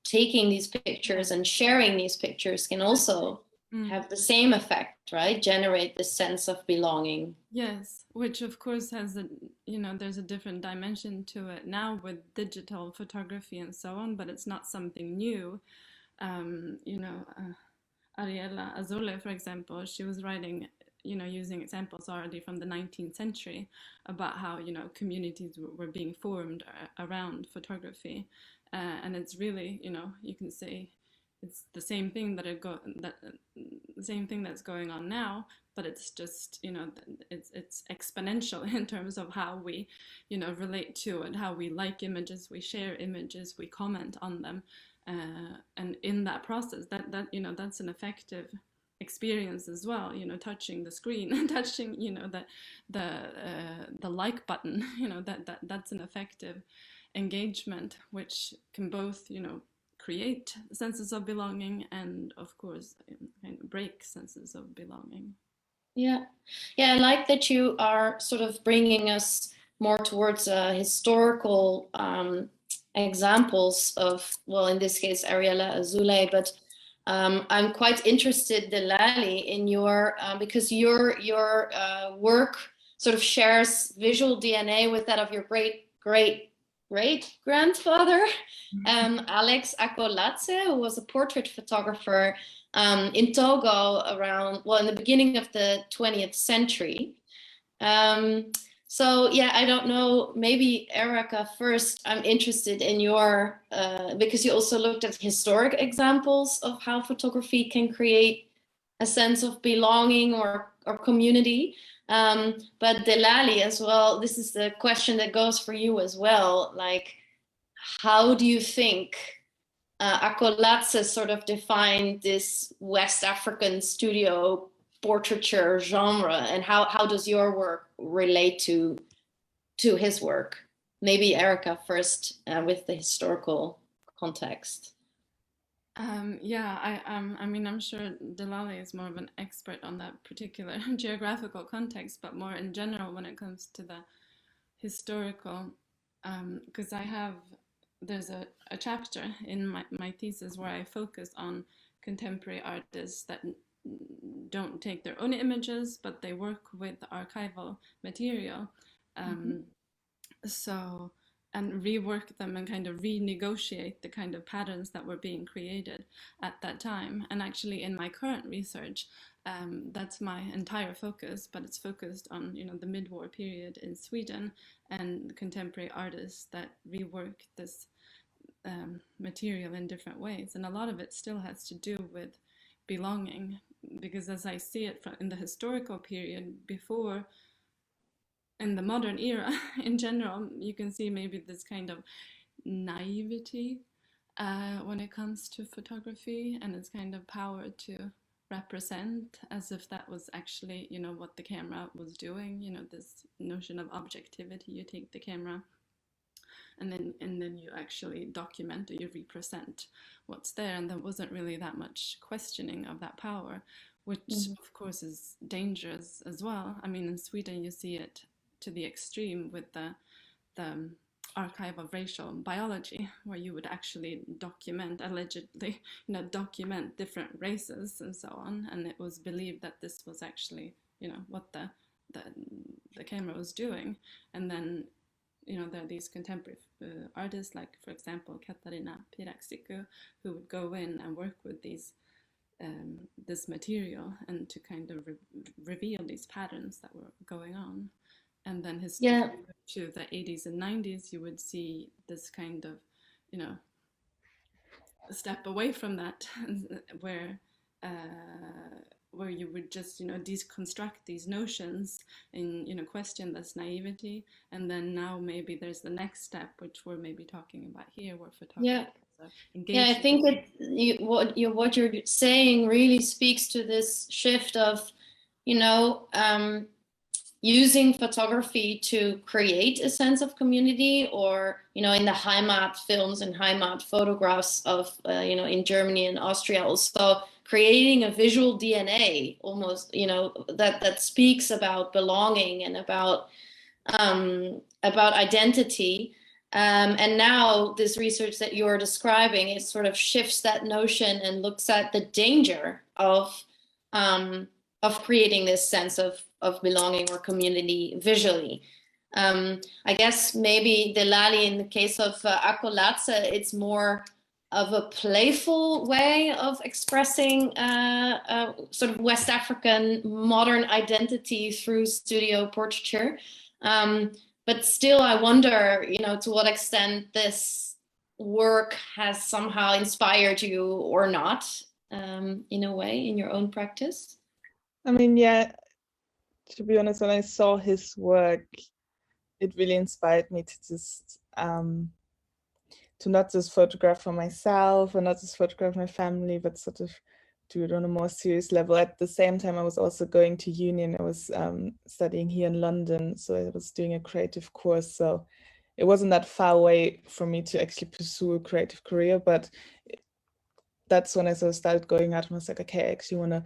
Speaker 1: taking these pictures and sharing these pictures can also have the same effect, right? Generate this sense of belonging.
Speaker 4: Yes, which of course has a, you know, there's a different dimension to it now with digital photography and so on, but it's not something new. You know, Ariela Azule, for example, she was writing, you know, using examples already from the 19th century about how, you know, communities were being formed around photography. And it's really, you know, you can say it's the same thing the same thing that's going on now, but it's just, you know, it's exponential in terms of how we, you know, relate to it, how we like images, we share images, we comment on them. And in that process, that you know, that's an effective experience as well, you know, touching the screen, touching, you know, the like button, you know, that's an effective engagement, which can both, you know, create senses of belonging and of course kind of break senses of belonging.
Speaker 1: Yeah, I like that you are sort of bringing us more towards historical examples of, well, in this case, Ariela Azule, but I'm quite interested, Delali, in your, because your work sort of shares visual DNA with that of your great-grandfather, Alex Akoladze, who was a portrait photographer in Togo around, well, in the beginning of the 20th century. So yeah, I don't know, maybe Erika first, I'm interested in your, because you also looked at historic examples of how photography can create a sense of belonging or community. But Delali as well, this is the question that goes for you as well. Like, how do you think Akoladze sort of defined this West African studio portraiture genre, and how does your work relate to his work? Maybe Erika first, with the historical context.
Speaker 4: Yeah, I mean, I'm sure Delali is more of an expert on that particular geographical context, but more in general when it comes to the historical, because there's a chapter in my thesis where I focus on contemporary artists that don't take their own images, but they work with archival material. So, and rework them and kind of renegotiate the kind of patterns that were being created at that time. And actually in my current research, that's my entire focus, but it's focused on, you know, the mid-war period in Sweden and contemporary artists that rework this material in different ways. And a lot of it still has to do with belonging, because as I see it in the historical period before, in the modern era in general, you can see maybe this kind of naivety when it comes to photography and its kind of power to represent, as if that was actually, you know, what the camera was doing, you know, this notion of objectivity. You take the camera and then you actually document or you represent what's there, and there wasn't really that much questioning of that power, which of course is dangerous as well. I mean, in Sweden you see it to the extreme with the archive of racial biology, where you would actually document, allegedly, you know, document different races and so on, and it was believed that this was actually, you know, what the camera was doing. And then, you know, there are these contemporary artists, like, for example, Katarina Piraksiku, who would go in and work with these this material and to kind of reveal these patterns that were going on. And then to the 80s and 90s, you would see this kind of you know, a step away from that, where you would just, you know, deconstruct these notions and, you know, question this naivety, and then now maybe there's the next step, which we're maybe talking about here, where photography
Speaker 1: yeah, I think what you're saying really speaks to this shift of, you know, using photography to create a sense of community, or, you know, in the Heimat films and Heimat photographs of, you know, in Germany and Austria, also creating a visual DNA almost, you know, that speaks about belonging and about identity. And now this research that you're describing, it sort of shifts that notion and looks at the danger of creating this sense of belonging or community visually. I guess maybe Delali, in the case of Akkolatse, it's more of a playful way of expressing sort of West African modern identity through studio portraiture. But still, I wonder, you know, to what extent this work has somehow inspired you or not, in a way, in your own practice.
Speaker 2: I mean, yeah, to be honest, when I saw his work, it really inspired me to just to not just photograph for myself and not just photograph my family, but sort of do it on a more serious level. At the same time, I was also going to uni, and I was studying here in London, so I was doing a creative course. So it wasn't that far away for me to actually pursue a creative career, but that's when I sort of started going out and was like, okay, I actually want to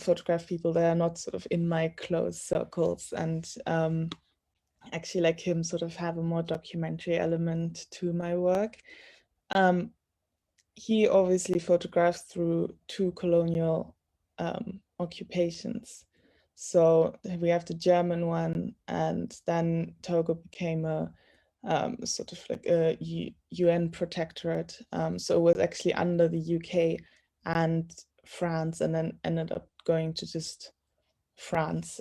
Speaker 2: photograph people that are not sort of in my close circles, and actually, like him, sort of have a more documentary element to my work. He obviously photographed through 2 colonial occupations. So we have the German one, and then Togo became a sort of like a UN protectorate. So it was actually under the UK and France, and then ended up going to just France.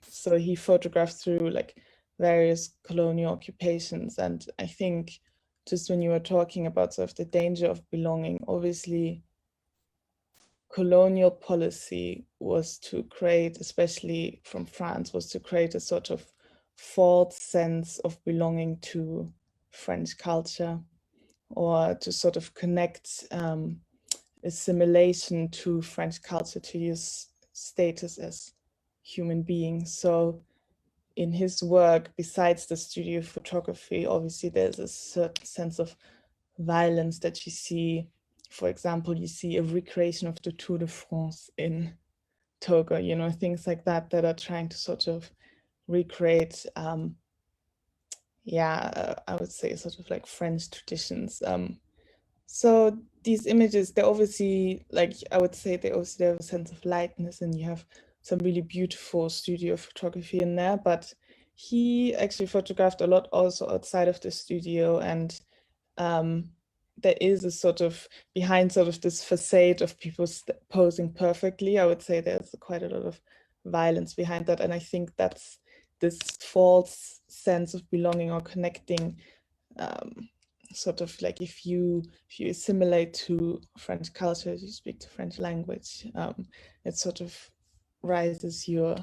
Speaker 2: So he photographed through like various colonial occupations. And I think just when you were talking about sort of the danger of belonging, obviously colonial policy was to create, especially from France, was to create a sort of false sense of belonging to French culture, or to sort of connect assimilation to French culture, to use status as human beings. So in his work, besides the studio photography, obviously there's a certain sense of violence that you see. For example, you see a recreation of the Tour de France in Togo, you know, things like that, that are trying to sort of recreate, I would say sort of like French traditions. So these images, they're obviously, like, I would say they also have a sense of lightness, and you have some really beautiful studio photography in there, but he actually photographed a lot also outside of the studio, and there is a sort of, behind sort of this facade of people posing perfectly, I would say there's quite a lot of violence behind that. And I think that's this false sense of belonging or connecting, sort of like if you assimilate to French culture, you speak the French language, it sort of rises your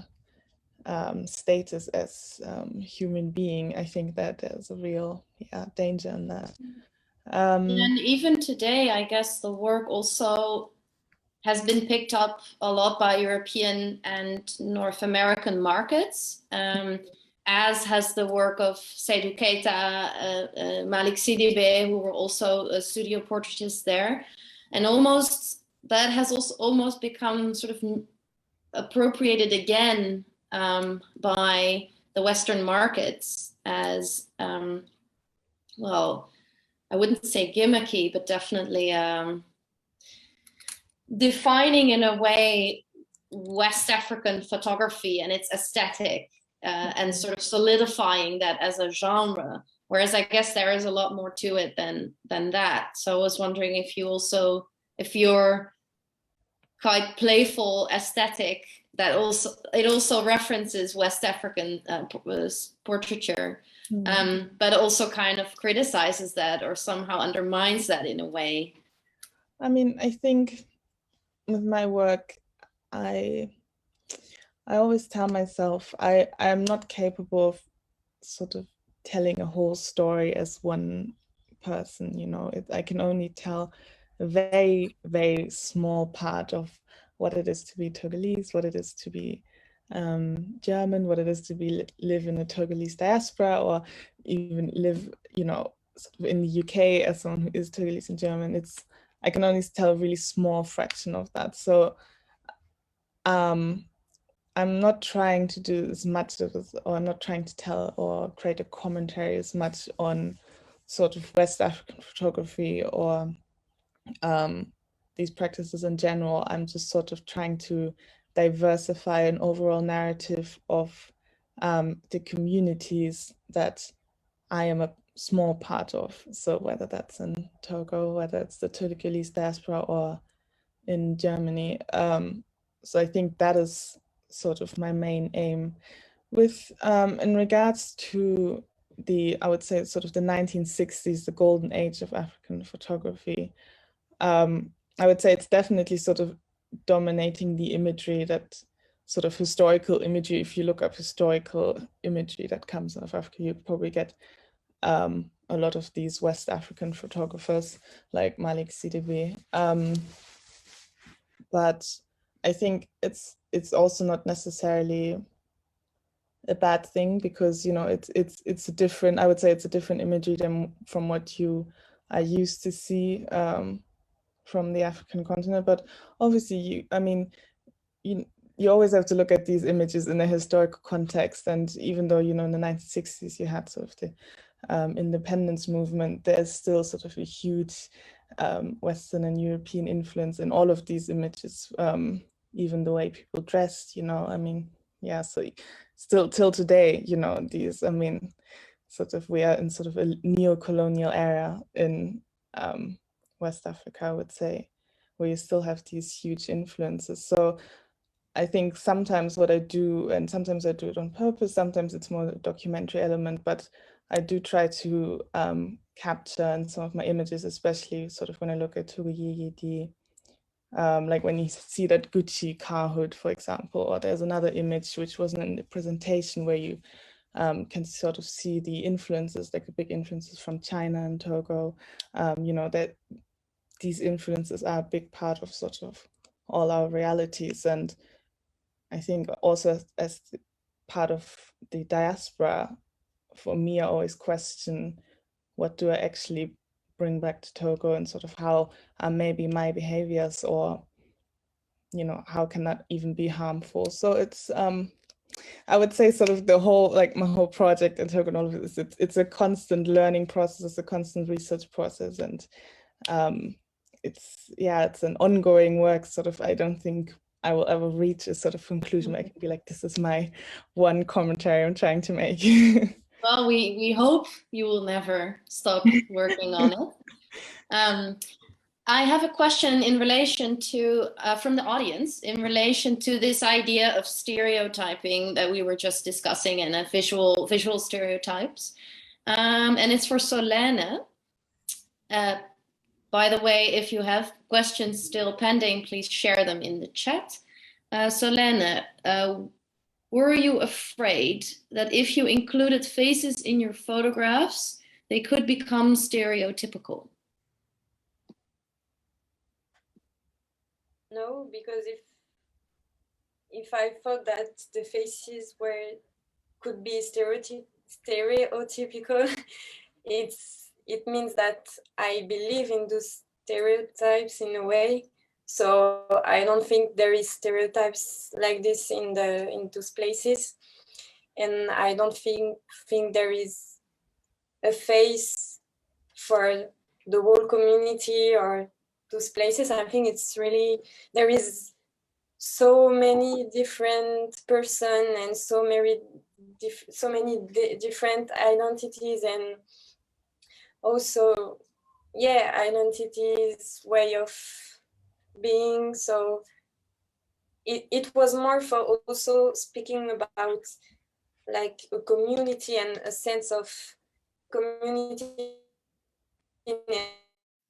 Speaker 2: status as human being. I think that there's a real danger in that.
Speaker 1: And even today, I guess the work also has been picked up a lot by European and North American markets, as has the work of Seydou Keita, Malik Sidibe, who were also studio portraitists there. And almost that has also almost become sort of appropriated again by the Western markets as, well, I wouldn't say gimmicky, but definitely defining in a way West African photography and its aesthetic, and sort of solidifying that as a genre. Whereas I guess there is a lot more to it than that. So I was wondering if you also, if your quite playful aesthetic that also references West African portraiture, but also kind of criticizes that or somehow undermines that in a way.
Speaker 2: I mean, I think with my work, I always tell myself I'm not capable of sort of telling a whole story as one person, you know. I can only tell a very, very small part of what it is to be Togolese, what it is to be German, what it is to live in a Togolese diaspora, or even live, you know, sort of in the UK as someone who is Togolese and German. I can only tell a really small fraction of that. So I'm not trying to do as much of this, or I'm not trying to tell or create a commentary as much on sort of West African photography or these practices in general. I'm just sort of trying to diversify an overall narrative of the communities that I am a small part of. So whether that's in Togo, whether it's the Togolese diaspora or in Germany. So I think that is sort of my main aim. With in regards to I would say sort of the 1960s, the golden age of African photography, I would say it's definitely sort of dominating the imagery, that sort of historical imagery. If you look up historical imagery that comes out of Africa, you probably get a lot of these West African photographers like Malik Sidibe. But I think it's also not necessarily a bad thing, because, you know, it's a different, I would say it's a different imagery than from what you are used to see from the African continent. But obviously, you always have to look at these images in a historical context. And even though, you know, in the 1960s you had sort of the independence movement, there's still sort of a huge Western and European influence in all of these images, even the way people dressed, you know. I mean, yeah, so still till today, you know, these, I mean, sort of we are in sort of a neo-colonial era in West Africa, I would say, where you still have these huge influences. So I think sometimes what I do, and sometimes I do it on purpose, sometimes it's more a documentary element, but I do try to capture in some of my images, especially sort of when I look at Tuguyidi, like when you see that Gucci car hood, for example, or there's another image which wasn't in the presentation where you can sort of see the influences, like the big influences from China and Togo, you know, that these influences are a big part of sort of all our realities. And I think also as part of the diaspora, for me, I always question, what do I actually bring back to Togo, and sort of how maybe my behaviors, or, you know, how can that even be harmful? So it's, I would say sort of the whole, like my whole project in Togo and all of this, it's a constant learning process, it's a constant research process. And it's an ongoing work, sort of. I don't think I will ever reach a sort of conclusion where I can be like, this is my one commentary I'm trying to make.
Speaker 1: Well, we hope you will never stop working on it. I have a question in relation to, from the audience, in relation to this idea of stereotyping that we were just discussing, and visual stereotypes. And it's for Solène. By the way, if you have questions still pending, please share them in the chat. Solène, were you afraid that if you included faces in your photographs, they could become stereotypical?
Speaker 3: No, because if I thought that the faces could be stereotypical, it means that I believe in those stereotypes in a way. So I don't think there is stereotypes like this in those places, and I don't think there is a face for the whole community or those places. I think it's really, there is so many different persons and so many different identities, and also, identities, way of being. So it was more for also speaking about like a community and a sense of community,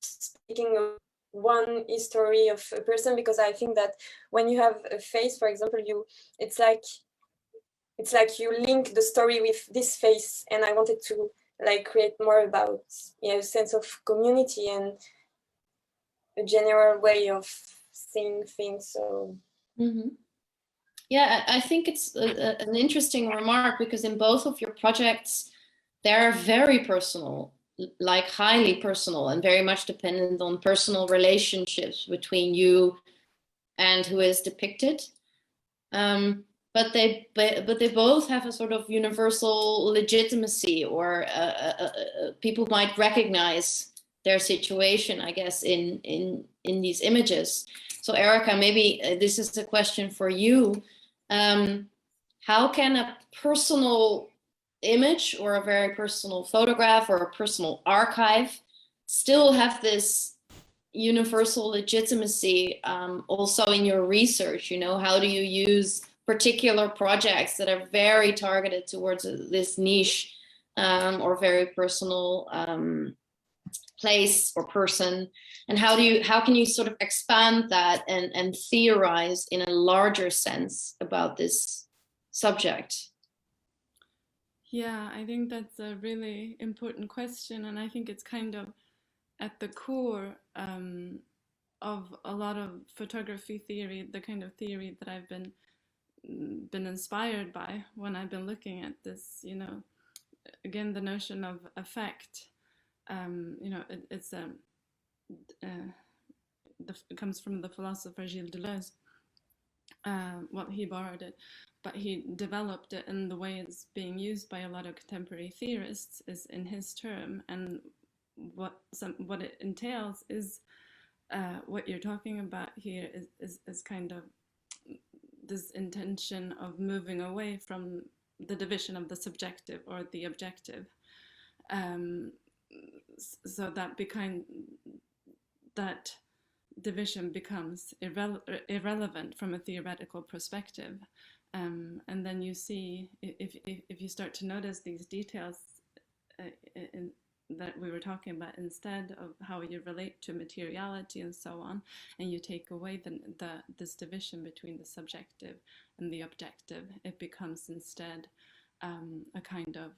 Speaker 3: speaking of one history of a person, because I think that when you have a face, for example, it's like you link the story with this face, and I wanted to like create more about a sense of community and a general way of seeing things. So
Speaker 1: yeah, I think it's an interesting remark, because in both of your projects they're very personal, like highly personal, and very much dependent on personal relationships between you and who is depicted. But they both have a sort of universal legitimacy, or people might recognize their situation, I guess, in these images. So Erika, maybe this is a question for you. How can a personal image or a very personal photograph or a personal archive still have this universal legitimacy also in your research? You know, how do you use particular projects that are very targeted towards this niche or very personal place or person, and how can you sort of expand that and theorize in a larger sense about this subject?
Speaker 4: Yeah, I think that's a really important question, and I think it's kind of at the core of a lot of photography theory, the kind of theory that I've been inspired by when I've been looking at this. You know, again, the notion of effect. You know, it comes from the philosopher Gilles Deleuze. Well, he borrowed it, but he developed it in the way it's being used by a lot of contemporary theorists is in his term, and what it entails is what you're talking about here is kind of this intention of moving away from the division of the subjective or the objective, so that division becomes irrelevant from a theoretical perspective, and then you see, if you start to notice these details that we were talking about, instead of how you relate to materiality and so on, and you take away this division between the subjective and the objective, it becomes instead a kind of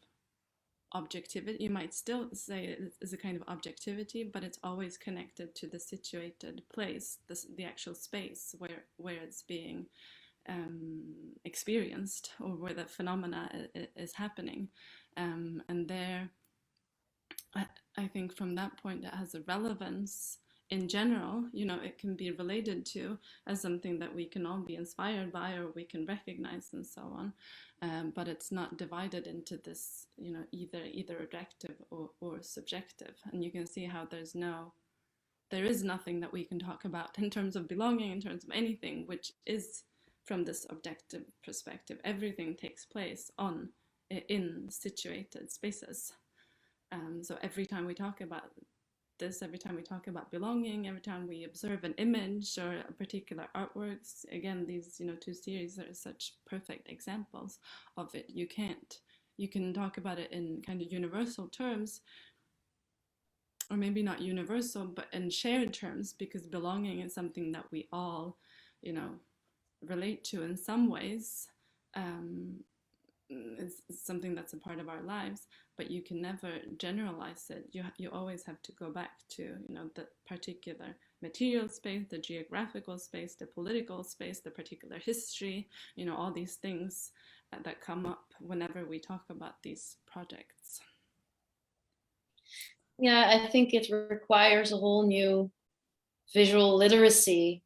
Speaker 4: objectivity. You might still say it is a kind of objectivity, but it's always connected to the situated place, the actual space where it's being experienced, or where the phenomena is happening, and there I think from that point it has a relevance in general. You know, it can be related to as something that we can all be inspired by, or we can recognize and so on, but it's not divided into this, you know, either objective or subjective. And you can see how there is nothing that we can talk about in terms of belonging, in terms of anything which is from this objective perspective. Everything takes place in situated spaces. So every time we talk about this, every time we talk about belonging, every time we observe an image or a particular artworks, again, these, you know, two series are such perfect examples of it. You can talk about it in kind of universal terms, or maybe not universal, but in shared terms, because belonging is something that we all, you know, relate to in some ways. It's something that's a part of our lives, but you can never generalize it. You always have to go back to, you know, the particular material space, the geographical space, the political space, the particular history, you know, all these things that come up whenever we talk about these projects.
Speaker 1: Yeah, I think it requires a whole new visual literacy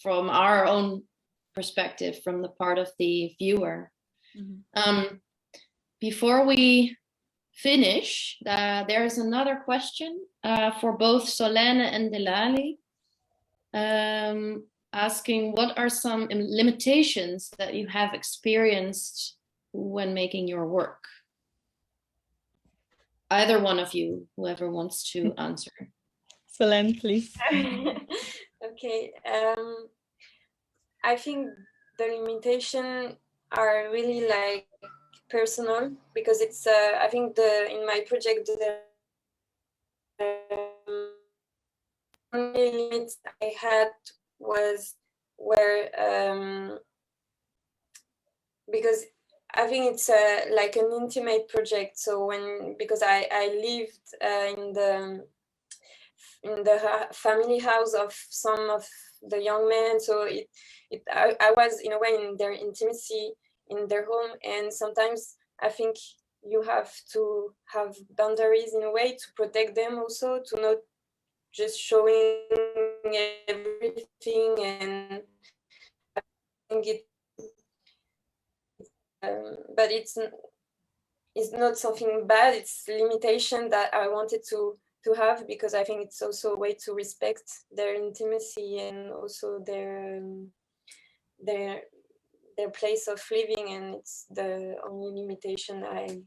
Speaker 1: from our own perspective, from the part of the viewer. Mm-hmm. Before we finish, there is another question for both Solène and Delali, asking what are some limitations that you have experienced when making your work? Either one of you, whoever wants to answer.
Speaker 2: Solène, please.
Speaker 3: Okay. I think the limitation are really like personal, because it's I think in my project the only limit I had was where because I think it's like an intimate project. So because I lived in the family house of some of the young men, so I was in a way in their intimacy, in their home, and sometimes I think you have to have boundaries in a way to protect them, also to not just showing everything. And I think but it's not something bad. It's limitation that I wanted to have, because I think it's also a way to respect their intimacy and also their place of living. And it's the only limitation I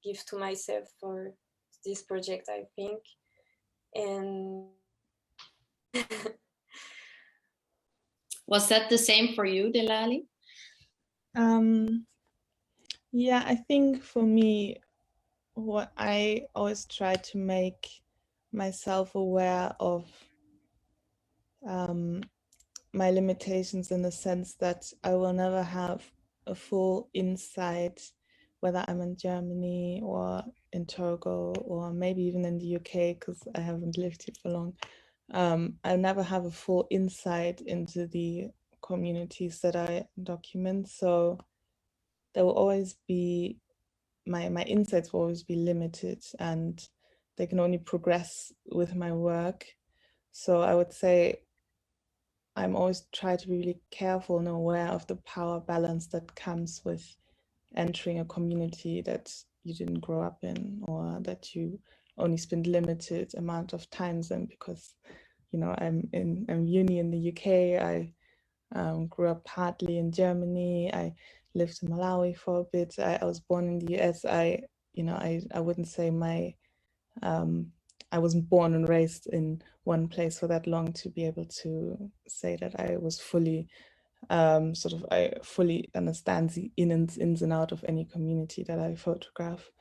Speaker 3: give to myself for this project, I think. And
Speaker 1: Was that the same for you, Delali?
Speaker 2: Yeah, I think for me, what I always try to make myself aware of my limitations, in the sense that I will never have a full insight, whether I'm in Germany or in Togo or maybe even in the UK, because I haven't lived here for long. I'll never have a full insight into the communities that I document. So there will always be, my insights will always be limited, and they can only progress with my work. So I would say I'm always trying to be really careful and aware of the power balance that comes with entering a community that you didn't grow up in, or that you only spend limited amount of times in, because, you know, I'm uni in the UK. I grew up partly in Germany. I lived in Malawi for a bit. I was born in the US. I wouldn't say I wasn't born and raised in one place for that long to be able to say that I was fully I fully understand the ins and out of any community that I photograph.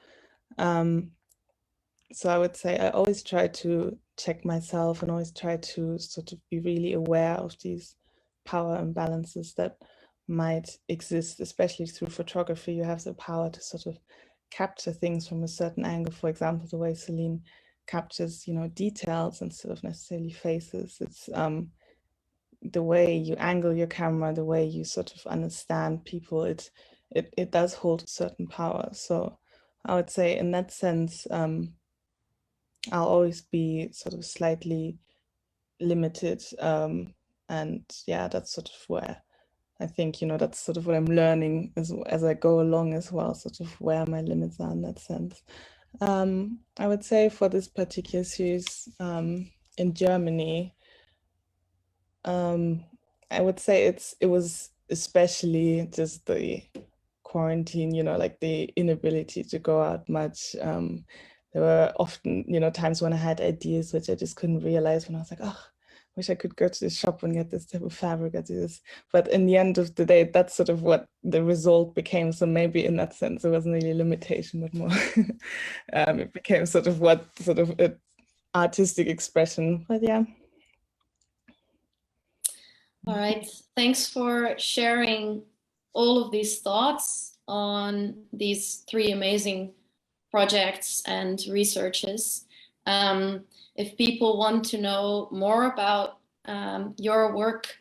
Speaker 2: So I would say I always try to check myself and always try to sort of be really aware of these power imbalances that might exist, especially through photography. You have the power to sort of capture things from a certain angle. For example, the way Solene captures, details instead of necessarily faces. It's the way you angle your camera, the way you sort of understand people. It does hold a certain power. So I would say in that sense, I'll always be sort of slightly limited. And yeah, that's sort of where I think, that's sort of what I'm learning as I go along as well, sort of where my limits are in that sense. I would say for this particular series in Germany, I would say it was especially just the quarantine, like the inability to go out much. There were often, times when I had ideas which I just couldn't realize, when I was like, oh, I wish I could go to the shop and get this type of fabric or do this. But in the end of the day, that's sort of what the result became. So maybe in that sense, it wasn't really a limitation, but more it became sort of an artistic expression. But yeah.
Speaker 1: All right, thanks for sharing all of these thoughts on these three amazing projects and researches. If people want to know more about your work,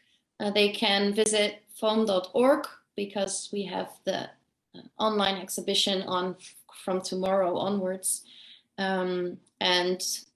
Speaker 1: they can visit foam.org, because we have the online exhibition on from tomorrow onwards. And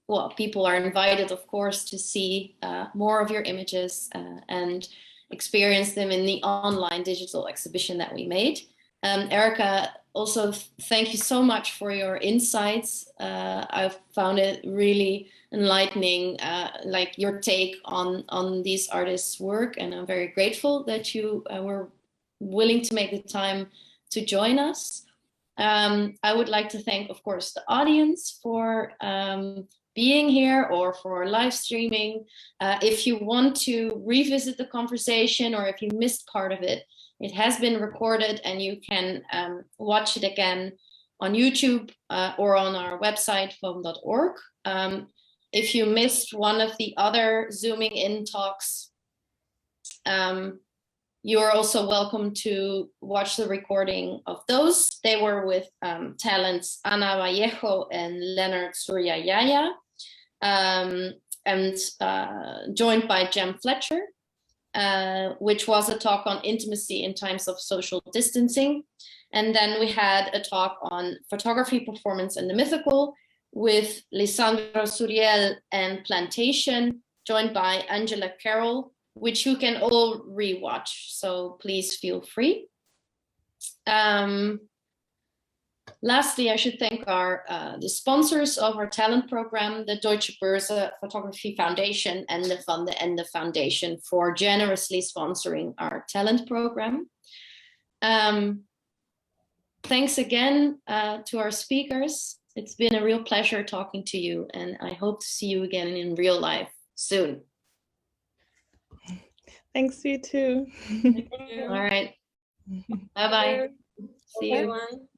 Speaker 1: well, people are invited, of course, to see more of your images and experience them in the online digital exhibition that we made. Erika, also thank you so much for your insights. I've found it really enlightening, like your take on these artists' work, and I'm very grateful that you were willing to make the time to join us. I would like to thank, of course, the audience for being here or for live streaming. If you want to revisit the conversation, or if you missed part of it, It has been recorded and you can watch it again on YouTube or on our website, foam.org. If you missed one of the other Zooming in talks, you are also welcome to watch the recording of those. They were with talents Ana Vallejo and Leonard Suryayaya, and joined by Jem Fletcher, which was a talk on intimacy in times of social distancing. And then we had a talk on photography, performance, and the mythical with Lisandro Suriel and Plantation, joined by Angela Carroll, which you can all rewatch. So please feel free. Lastly, I should thank the sponsors of our talent program, the Deutsche Börse Photography Foundation and the Van de Ende Foundation, for generously sponsoring our talent program. Thanks again to our speakers. It's been a real pleasure talking to you, and I hope to see you again in real life soon.
Speaker 2: Thanks, you too.
Speaker 3: Thank you.
Speaker 1: All right. Bye-bye. See you.
Speaker 3: Everyone.